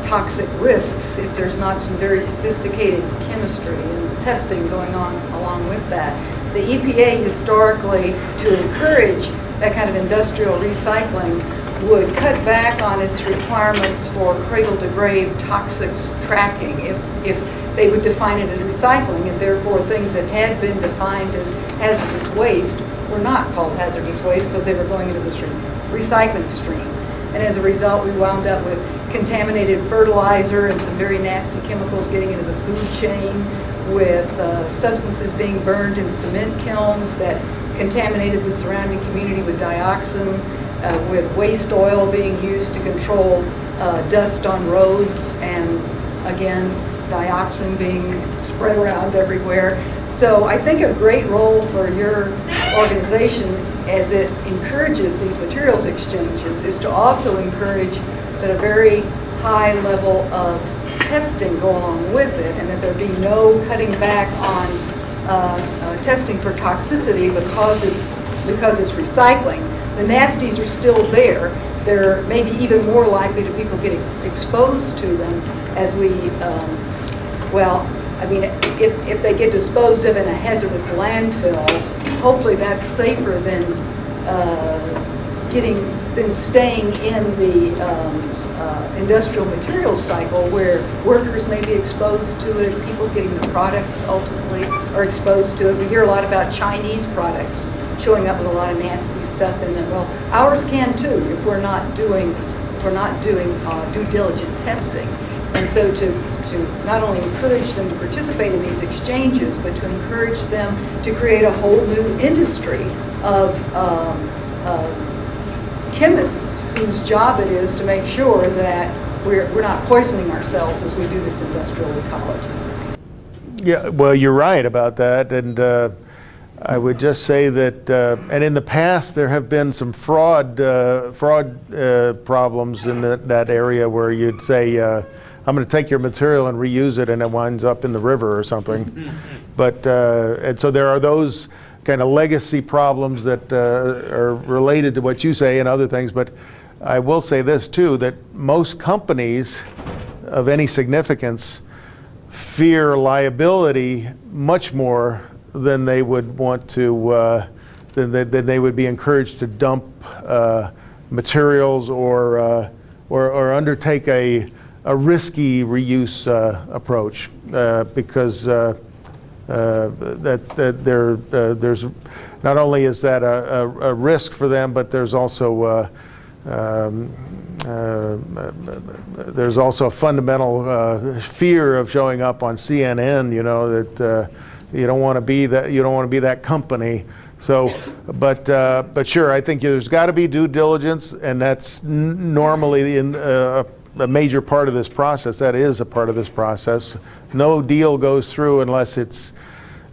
toxic risks if there's not some very sophisticated chemistry and testing going on along with that. The EPA historically, to encourage that kind of industrial recycling, would cut back on its requirements for cradle-to-grave toxics tracking if they would define it as recycling, and therefore things that had been defined as hazardous waste were not called hazardous waste because they were going into the recycling stream. And as a result, we wound up with contaminated fertilizer and some very nasty chemicals getting into the food chain, with substances being burned in cement kilns that contaminated the surrounding community with dioxin, with waste oil being used to control dust on roads, and again, dioxin being spread around everywhere. So I think a great role for your organization, as it encourages these materials exchanges, is to also encourage that a very high level of testing go along with it, and that there be no cutting back on testing for toxicity because it's recycling. The nasties are still there. They're maybe even more likely to people getting exposed to them as we, if they get disposed of in a hazardous landfill, hopefully that's safer than staying in the industrial materials cycle, where workers may be exposed to it, people getting the products ultimately are exposed to it. We hear a lot about Chinese products showing up with a lot of nasty stuff in them. Well, ours can too if we're not doing for not doing due diligent testing. And so to not only encourage them to participate in these exchanges, but to encourage them to create a whole new industry of chemists whose job it is to make sure that we're not poisoning ourselves as we do this industrial ecology. Yeah, well, you're right about that, and I would just say that, and in the past there have been some fraud problems in that area where you'd say, I'm going to take your material and reuse it, and it winds up in the river or something. But and so there are those kind of legacy problems that are related to what you say and other things. But I will say this too, that most companies of any significance fear liability much more than they would want to, than they would be encouraged to dump materials or undertake a risky reuse approach because there's not only is that a risk for them, but there's also a fundamental fear of showing up on CNN. You know that you don't want to be that. You don't want to be that company. So, but sure, I think there's got to be due diligence, and that's normally in a major part of this process. That is a part of this process. No deal goes through unless it's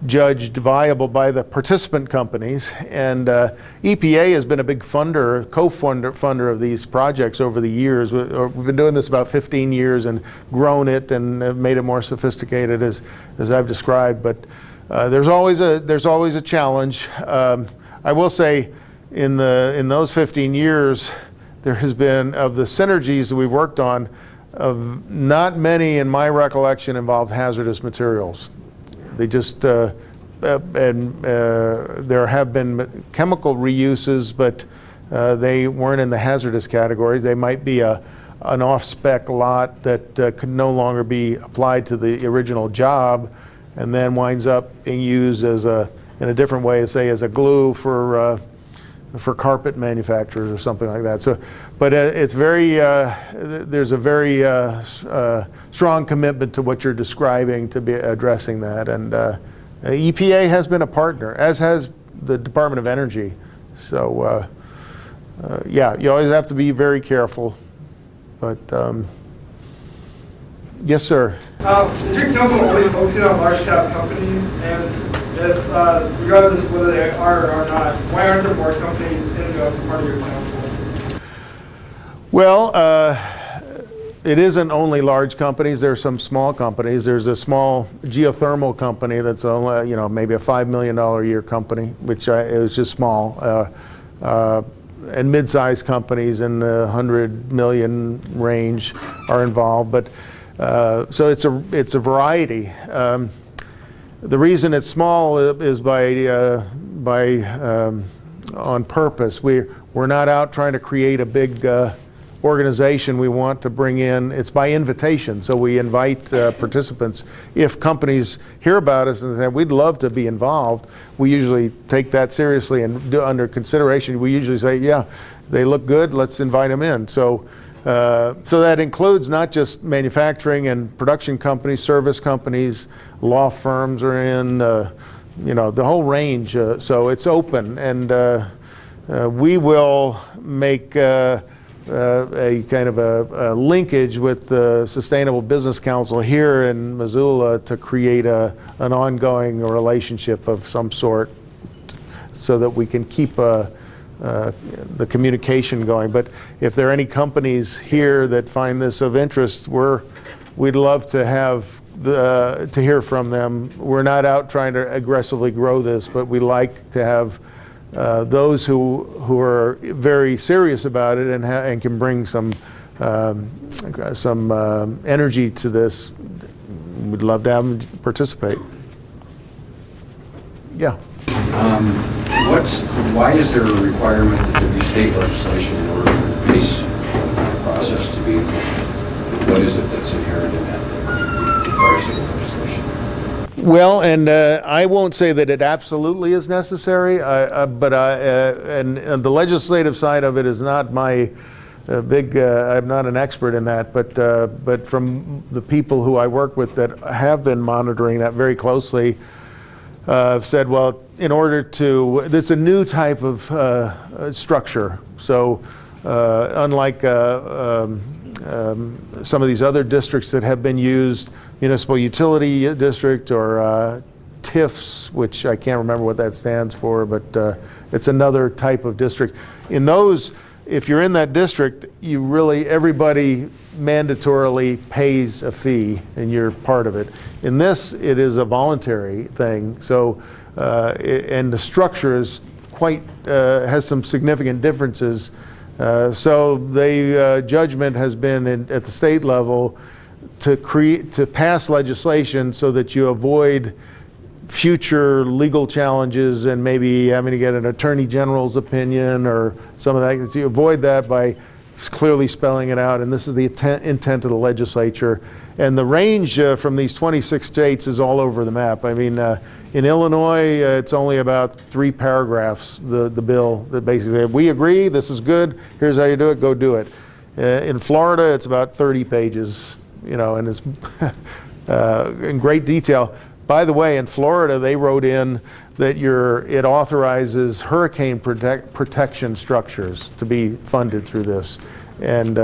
judged viable by the participant companies. And EPA has been a big co-funder of these projects over the years. We've been doing this about 15 years and grown it and made it more sophisticated as I've described. But there's always a challenge. I will say in those 15 years, there has been, of the synergies that we've worked on, not many in my recollection involved hazardous materials. They just, there have been chemical reuses, but they weren't in the hazardous categories. They might be an off-spec lot that could no longer be applied to the original job, and then winds up being used as in a different way, say as a glue for carpet manufacturers or something like that. So, but it's very, there's a very strong commitment to what you're describing to be addressing that. And EPA has been a partner, as has the Department of Energy. So yeah, you always have to be very careful. But yes, sir. Is your council only focusing on large cap companies? And if, regardless of whether they are or not, why aren't there more companies in the U.S. part of your council? Well, it isn't only large companies. There are some small companies. There's a small geothermal company that's only, maybe a $5 million a year company, which is just small. And mid-sized companies in the 100 million range are involved. But so it's a variety. The reason it's small is on purpose. We're not out trying to create a big organization we want to bring in. It's by invitation. So we invite participants. If companies hear about us and say, we'd love to be involved, we usually take that seriously and under consideration. We usually say, yeah, they look good, let's invite them in. So that includes not just manufacturing and production companies, service companies, law firms are in, the whole range. So it's open, and we will make a kind of a linkage with the Sustainable Business Council here in Missoula to create an ongoing relationship of some sort so that we can keep the communication going. But if there are any companies here that find this of interest, we'd love to have to hear from them. We're not out trying to aggressively grow this, but we like to have those who are very serious about it and can bring some energy to this. We'd love to have them participate. Yeah. Why is there a requirement that there be state legislation in order for the PACE process to be implemented? What is it that's inherent in that requires state legislation? Well, and I won't say that it absolutely is necessary, but and the legislative side of it is not my I'm not an expert in that, but from the people who I work with that have been monitoring that very closely, have said, well, in order to, it's a new type of structure. So unlike some of these other districts that have been used, municipal utility district or TIFs, which I can't remember what that stands for, but it's another type of district. In those, if you're in that district, you really, everybody mandatorily pays a fee and you're part of it. In this, it is a voluntary thing. So, and the structure is quite, has some significant differences. So the judgment has been at the state level to pass legislation so that you avoid future legal challenges and maybe having to get an attorney general's opinion or some of that. You avoid that by clearly spelling it out, and this is the intent of the legislature. And the range from these 26 states is all over the map. I mean, in Illinois, it's only about 3 paragraphs, the bill, that basically, we agree, this is good, here's how you do it, go do it. In Florida, it's about 30 pages, and it's in great detail. By the way, in Florida, they wrote in that it authorizes hurricane protection structures to be funded through this. And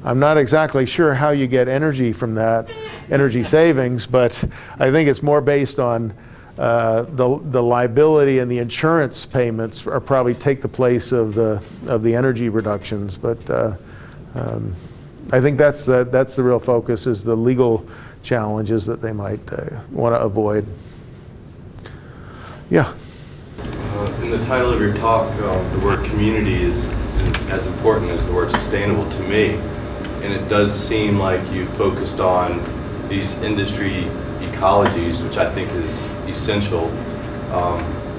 I'm not exactly sure how you get energy from that, energy savings, but I think it's more based on the liability, and the insurance payments are probably take the place of the energy reductions. But I think that's the real focus, is the legal challenges that they might want to avoid. Yeah. In the title of your talk, the word community is as important as the word sustainable to me. And it does seem like you focused on these industry ecologies, which I think is essential.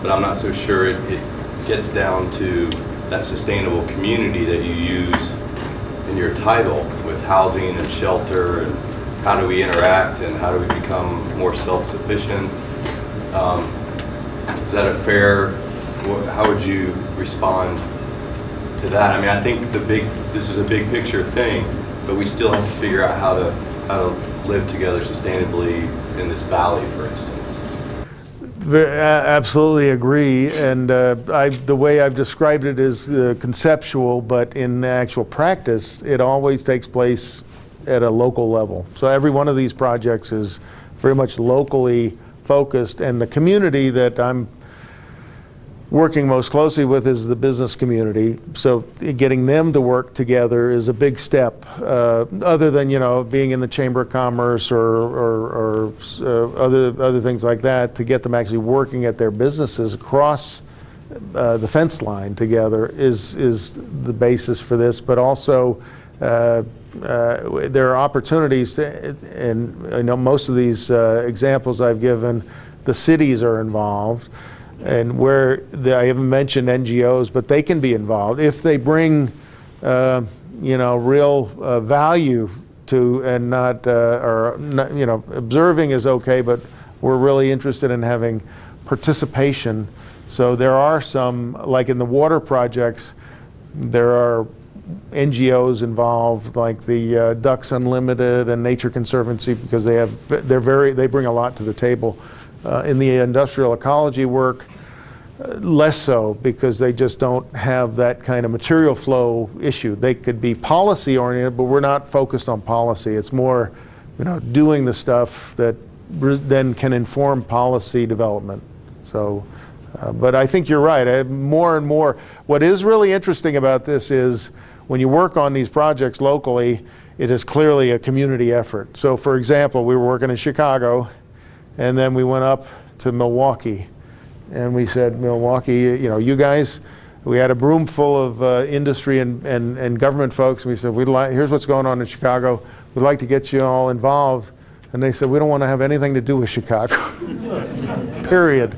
But I'm not so sure it gets down to that sustainable community that you use in your title with housing and shelter, and how do we interact and how do we become more self-sufficient? Is that a fair, how would you respond to that? I mean, I think this is a big picture thing, but we still have to figure out how to live together sustainably in this valley, for instance. Absolutely agree, and the way I've described it is conceptual, but in actual practice, it always takes place at a local level. So every one of these projects is very much locally focused, and the community that I'm working most closely with is the business community. So getting them to work together is a big step, other than being in the Chamber of Commerce or other things like that, to get them actually working at their businesses across the fence line together is the basis for this. But also there are opportunities to, and most of these examples I've given, the cities are involved. And where I haven't mentioned NGOs, but they can be involved if they bring, real value to, and not, observing is okay, but we're really interested in having participation. So there are some, like in the water projects, there are NGOs involved, like the Ducks Unlimited and Nature Conservancy, because they bring a lot to the table. In the industrial ecology work, less so, because they just don't have that kind of material flow issue. They could be policy oriented, but we're not focused on policy. It's more, doing the stuff that then can inform policy development. So, but I think you're right. More and more, what is really interesting about this is when you work on these projects locally, it is clearly a community effort. So, for example, we were working in Chicago, and then we went up to Milwaukee, and we said, Milwaukee, you guys, we had a room full of industry and government folks, and we said, here's what's going on in Chicago. We'd like to get you all involved. And they said, we don't want to have anything to do with Chicago, period.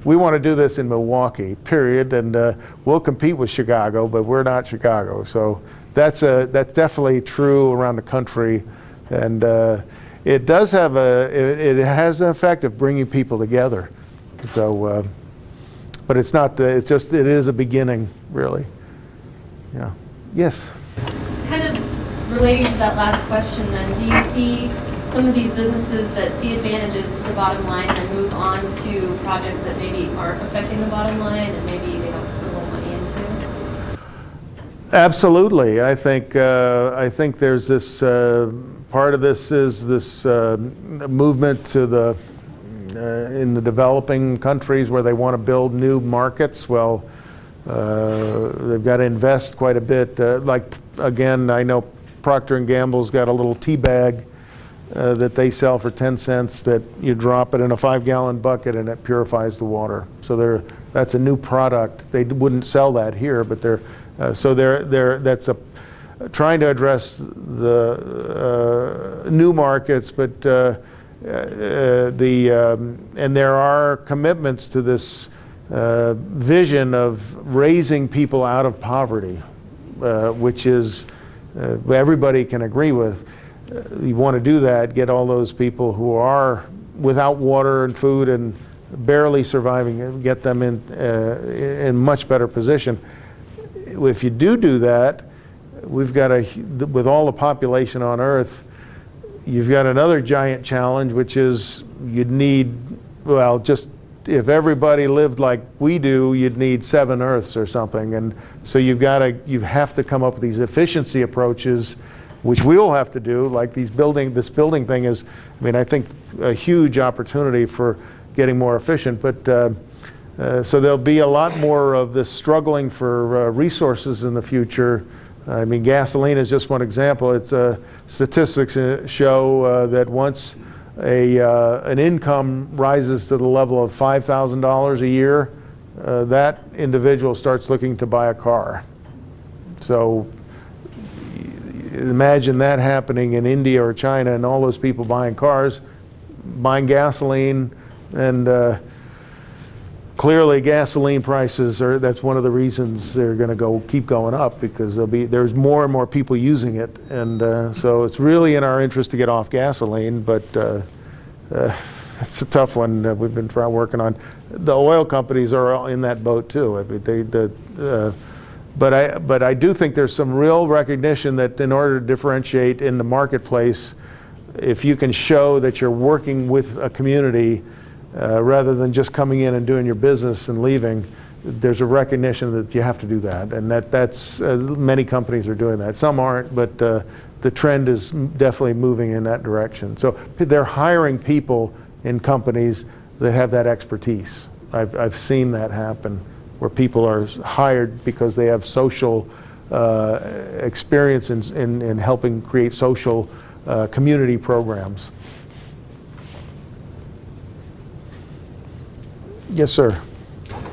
We want to do this in Milwaukee, period, and we'll compete with Chicago, but we're not Chicago. So that's definitely true around the country, and it does have it has an effect of bringing people together. So, but it's not it is a beginning, really. Yeah. Yes. relating to that last question then, do you see some of these businesses that see advantages to the bottom line and move on to projects that maybe aren't affecting the bottom line and maybe they don't put a little money into? Absolutely. I think there's this, part of this is this movement to the, in the developing countries where they want to build new markets. Well, they've got to invest quite a bit. Like, again, I know Procter & Gamble's got a little tea bag that they sell for 10 cents that you drop it in a 5-gallon bucket and it purifies the water. So that's a new product. They wouldn't sell that here, but that's trying to address the new markets, but and there are commitments to this vision of raising people out of poverty, which is everybody can agree with. You want to do that, get all those people who are without water and food and barely surviving, and get them in much better position. If you do that, we've got with all the population on Earth, you've got another giant challenge, which is you'd need, well, just if everybody lived like we do, you'd need 7 Earths or something. And so you have to come up with these efficiency approaches, which we'll have to do, like this building thing is, I mean, I think a huge opportunity for getting more efficient, but so there'll be a lot more of this struggling for resources in the future. I mean, gasoline is just one example. It's statistics show that once an income rises to the level of $5,000 a year, that individual starts looking to buy a car. So imagine that happening in India or China, and all those people buying cars, buying gasoline, and clearly gasoline prices that's one of the reasons they're going to keep going up, because there's more and more people using it, and so it's really in our interest to get off gasoline, but it's a tough one that we've been working on. The oil companies are in that boat too. I mean, but I do think there's some real recognition that in order to differentiate in the marketplace, if you can show that you're working with a community rather than just coming in and doing your business and leaving, there's a recognition that you have to do that, and that's many companies are doing that. Some aren't, but the trend is definitely moving in that direction. So they're hiring people in companies that have that expertise. I've seen that happen, where people are hired because they have social experience in helping create social community programs. Yes, sir.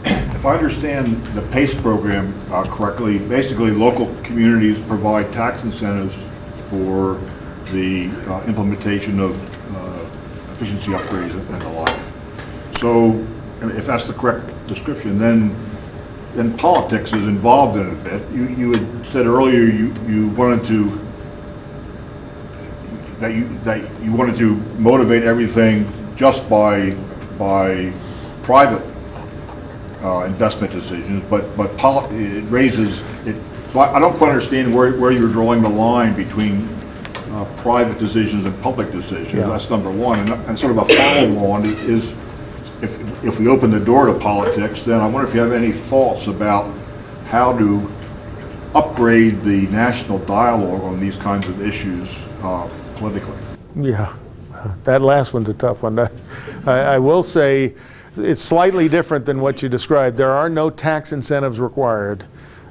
If I understand the PACE program correctly, basically local communities provide tax incentives for the implementation of efficiency upgrades and the like. So if that's the correct description, then politics is involved in it a bit. You had said earlier you wanted to motivate everything just by private investment decisions, but it raises it. So I don't quite understand where you're drawing the line between private decisions and public decisions. Yeah. That's number one, and sort of a follow-on is if we open the door to politics, then I wonder if you have any thoughts about how to upgrade the national dialogue on these kinds of issues politically. Yeah, that last one's a tough one. I will say it's slightly different than what you described. There are no tax incentives required.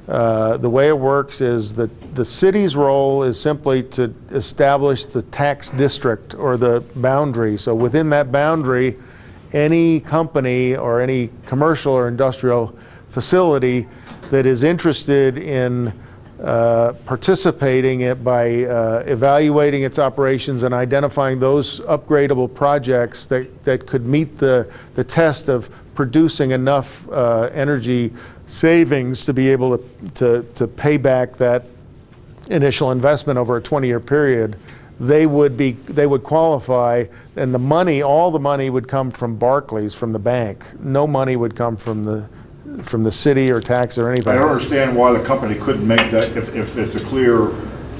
The way it works is that the city's role is simply to establish the tax district or the boundary. So within that boundary, any company or any commercial or industrial facility that is interested in participating by evaluating its operations and identifying those upgradable projects that could meet the test of producing enough energy savings to be able to pay back that initial investment over a 20-year period, they would qualify, and all the money would come from Barclays, from the bank. No money would come from the city or tax or anything. I don't understand why the company couldn't make that, if it's a clear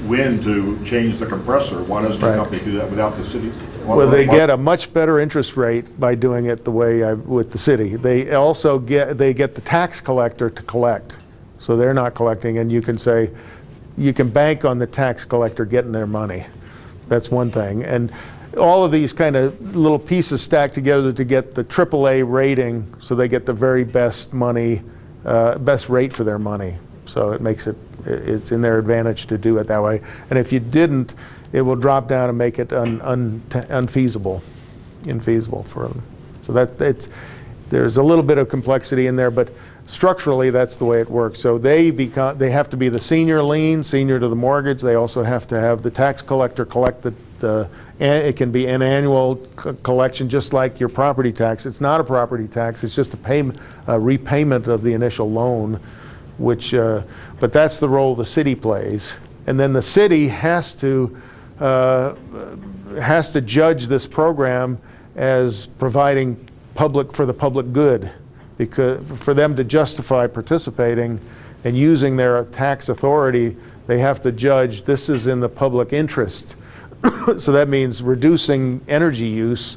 wind to change the compressor. Why doesn't the Right. company do that without the city? Well, they get a much better interest rate by doing it the way with the city. They also get the tax collector to collect, so they're not collecting, and you can bank on the tax collector getting their money. That's one thing, and all of these kind of little pieces stacked together to get the AAA rating, so they get the very best money, best rate for their money. So it makes it's in their advantage to do it that way. And if you didn't, it will drop down and make it infeasible for them. So there's a little bit of complexity in there, but structurally that's the way it works. So they have to be the senior lien, senior to the mortgage. They also have to have the tax collector collect it can be an annual collection, just like your property tax. It's not a property tax, it's just a repayment of the initial loan, but that's the role the city plays. And then the city has to judge this program as providing for the public good, because for them to justify participating and using their tax authority, they have to judge this is in the public interest. So that means reducing energy use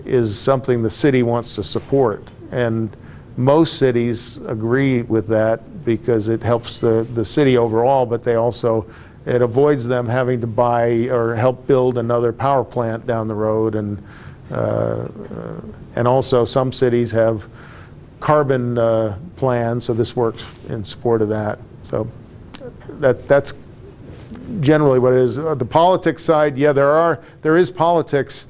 is something the city wants to support. And most cities agree with that because it helps the city overall, but it avoids them having to buy or help build another power plant down the road. And also some cities have carbon plans, so this works in support of that. So that's generally what it is. The politics side, yeah, there is politics,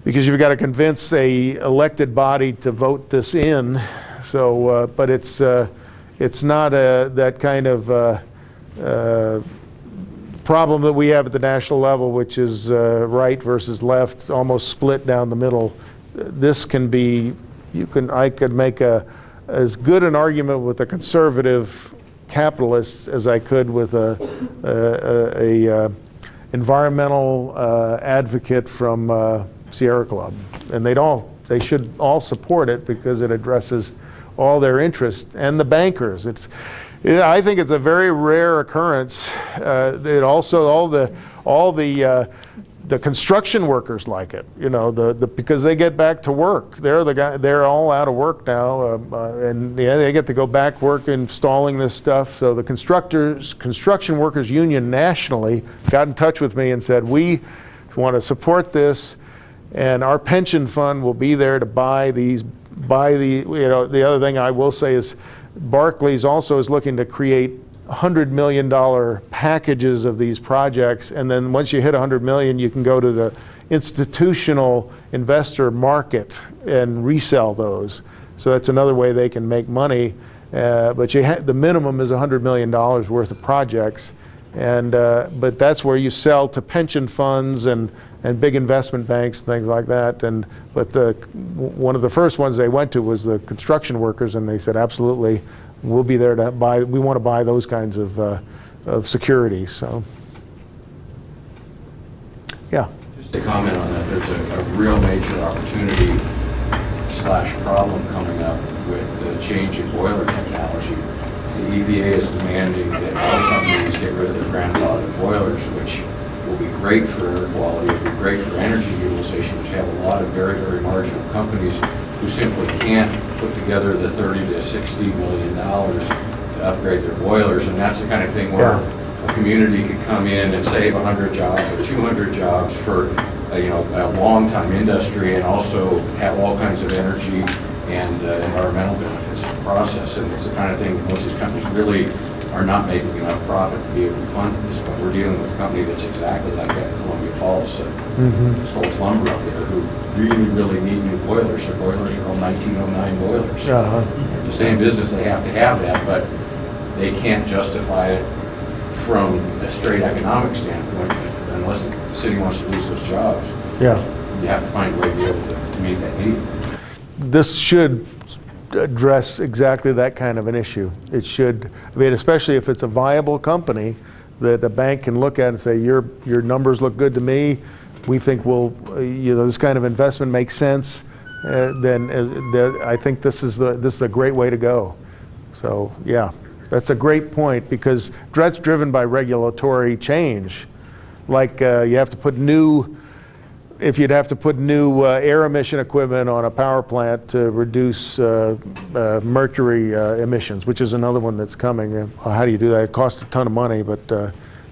because you've got to convince a elected body to vote this in. So, but it's not that kind of problem that we have at the national level, which is right versus left, almost split down the middle. This can be, I could make as good an argument with a conservative capitalists as I could with a environmental advocate from Sierra Club, and they should all support it because it addresses all their interests and the bankers. I think it's a very rare occurrence. It also all the construction workers like it, because they get back to work. They're all out of work now, and yeah, they get to go back work installing this stuff. So the construction workers union nationally got in touch with me and said, we want to support this, and our pension fund will be there to buy the the other thing I will say is Barclays also is looking to create $100 million packages of these projects, and then once you hit $100 million, you can go to the institutional investor market and resell those. So that's another way they can make money, but the minimum is $100 million worth of projects, and but that's where you sell to pension funds and big investment banks and things like that. But one of the first ones they went to was the construction workers, and they said, absolutely, we'll be there to buy. We want to buy those kinds of securities. So, yeah. Just to comment on that, there's a real major opportunity / problem coming up with the change in boiler technology. The EPA is demanding that all companies get rid of their grandfathered boilers, which will be great for air quality, it will be great for energy utilization, which have a lot of very, very marginal companies who simply can't put together the $30 to $60 million to upgrade their boilers. And that's the kind of thing where a community could come in and save 100 jobs or 200 jobs for a long-time industry, and also have all kinds of energy and environmental benefits in the process. And it's the kind of thing that most of these companies really are not making enough profit to be able to fund at this point. We're dealing with a company that's exactly like that in Columbia Falls, Stoltz Lumber up there, who really need new boilers. Their boilers are all 1909 boilers. To stay in business, they have to have that, but they can't justify it from a straight economic standpoint unless the city wants to lose those jobs. Yeah. You have to find a way to be able to meet that need. This should address exactly that kind of an issue. It should, especially if it's a viable company that a bank can look at and say, your numbers look good to me, we think this kind of investment makes sense, then I think this is a great way to go. So, yeah. That's a great point, because that's driven by regulatory change. Like you have to put new, if you'd have to put new air emission equipment on a power plant to reduce mercury emissions, which is another one that's coming. How do you do that? It costs a ton of money, but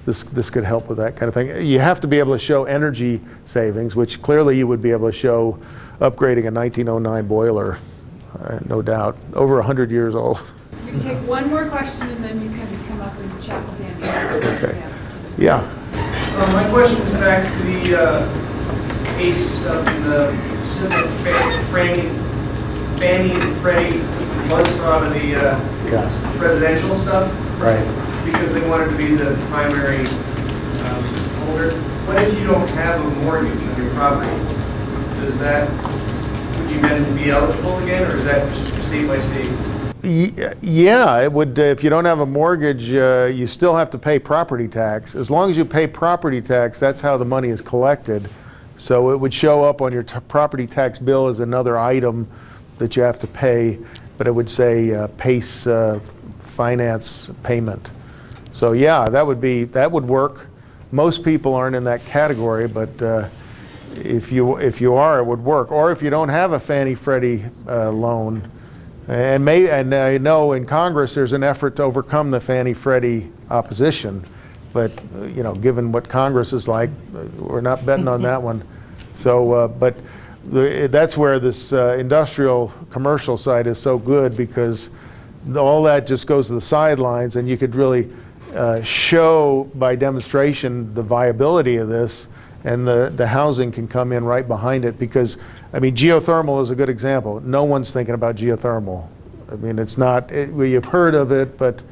this could help with that kind of thing. You have to be able to show energy savings, which clearly you would be able to show upgrading a 1909 boiler, no doubt, over 100 years old. We can take one more question and then you can come up and chat with Andy. Okay. Yeah. My question is back to the ACE stuff and the Fannie and Freddie months on the residential stuff. Right. Because they wanted to be the primary holder. What if you don't have a mortgage on your property? Does that, would you then be eligible again, or is that just state by state? Yeah, it would. If you don't have a mortgage, you still have to pay property tax. As long as you pay property tax, that's how the money is collected. So it would show up on your property tax bill as another item that you have to pay, but it would say PACE finance payment. So yeah, that would work. Most people aren't in that category, but if you are, it would work. Or if you don't have a Fannie Freddie loan. And I know in Congress there's an effort to overcome the Fannie Freddie opposition, but given what Congress is like, we're not betting on that one. So, that's where this industrial commercial side is so good, because all that just goes to the sidelines, and you could really show by demonstration the viability of this, and the housing can come in right behind it. Because geothermal is a good example. No one's thinking about geothermal. It's not, you've heard of it, but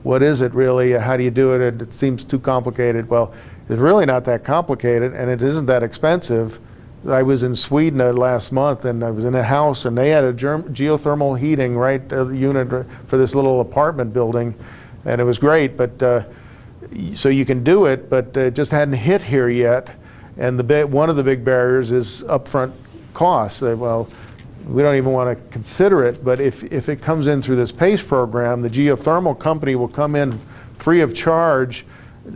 what is it really? How do you do it? It seems too complicated. Well, it's really not that complicated, and it isn't that expensive. I was in Sweden last month, and I was in a house, and they had a geothermal heating unit for this little apartment building, and it was great. But so you can do it, but it just hadn't hit here yet. And one of the big barriers is upfront costs. Well, we don't even want to consider it, but if it comes in through this PACE program, the geothermal company will come in free of charge,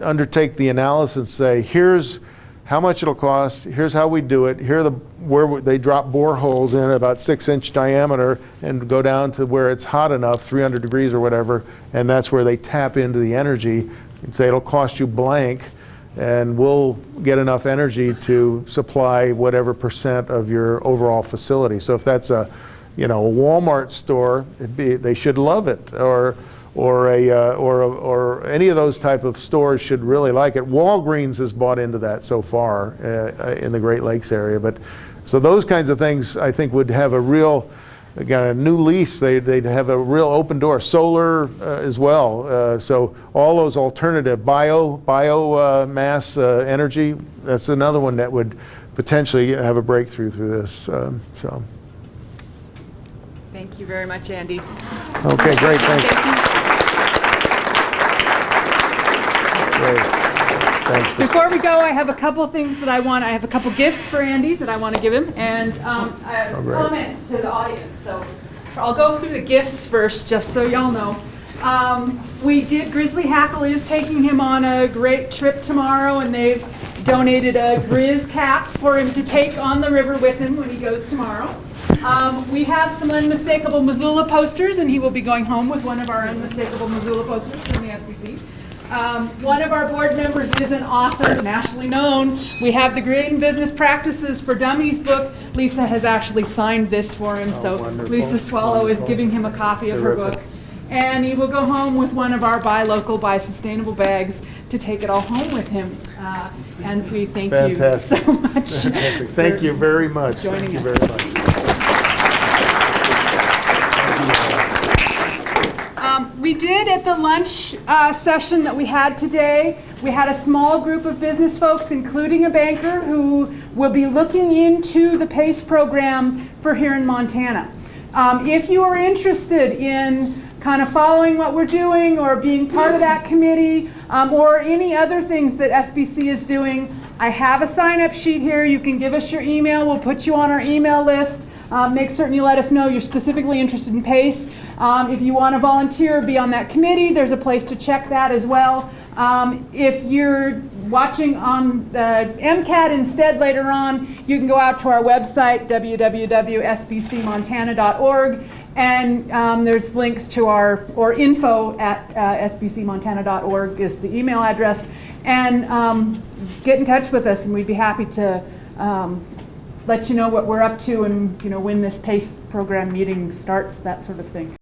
undertake the analysis, say, here's how much it'll cost, here's how we do it, here are where they drop boreholes in about 6-inch diameter and go down to where it's hot enough, 300 degrees or whatever, and that's where they tap into the energy and say it'll cost you blank, and we'll get enough energy to supply whatever percent of your overall facility. So if that's a Walmart store, they should love it, or any of those type of stores should really like it. Walgreens has bought into that so far in the Great Lakes area, but so those kinds of things I think would have a real, again, a new lease. They'd have a real open door. Solar as well. So all those alternative biomass energy, that's another one that would potentially have a breakthrough through this. So. Thank you very much, Andy. Okay, great, thanks. Thanks. Before we go, I have a couple things that I have a couple gifts for Andy that I want to give him, and a comment to the audience. So I'll go through the gifts first, just so y'all know. Grizzly Hackle is taking him on a great trip tomorrow, and they've donated a Grizz cap for him to take on the river with him when he goes tomorrow. We have some unmistakable Missoula posters, and he will be going home with one of our unmistakable Missoula posters from the SBC. One of our board members is an author, nationally known. We have the Green Business Practices for Dummies book. Lisa has actually signed this for him, so wonderful. Lisa Swallow is giving him a copy of her book. And he will go home with one of our Buy Local, Buy Sustainable bags to take it all home with him. And we thank you so much. Fantastic. Thank you very much. Thank you very much. We did at the lunch session that we had today, we had a small group of business folks, including a banker, who will be looking into the PACE program for here in Montana. If you are interested in kind of following what we're doing or being part of that committee or any other things that SBC is doing, I have a sign-up sheet here. You can give us your email. We'll put you on our email list. make certain you let us know you're specifically interested in PACE. If you want to volunteer, be on that committee, there's a place to check that as well. If you're watching on MCAT instead later on, you can go out to our website, www.sbcmontana.org, and there's links to or info@sbcmontana.org is the email address, and get in touch with us, and we'd be happy to let you know what we're up to and when this PACE program meeting starts, that sort of thing.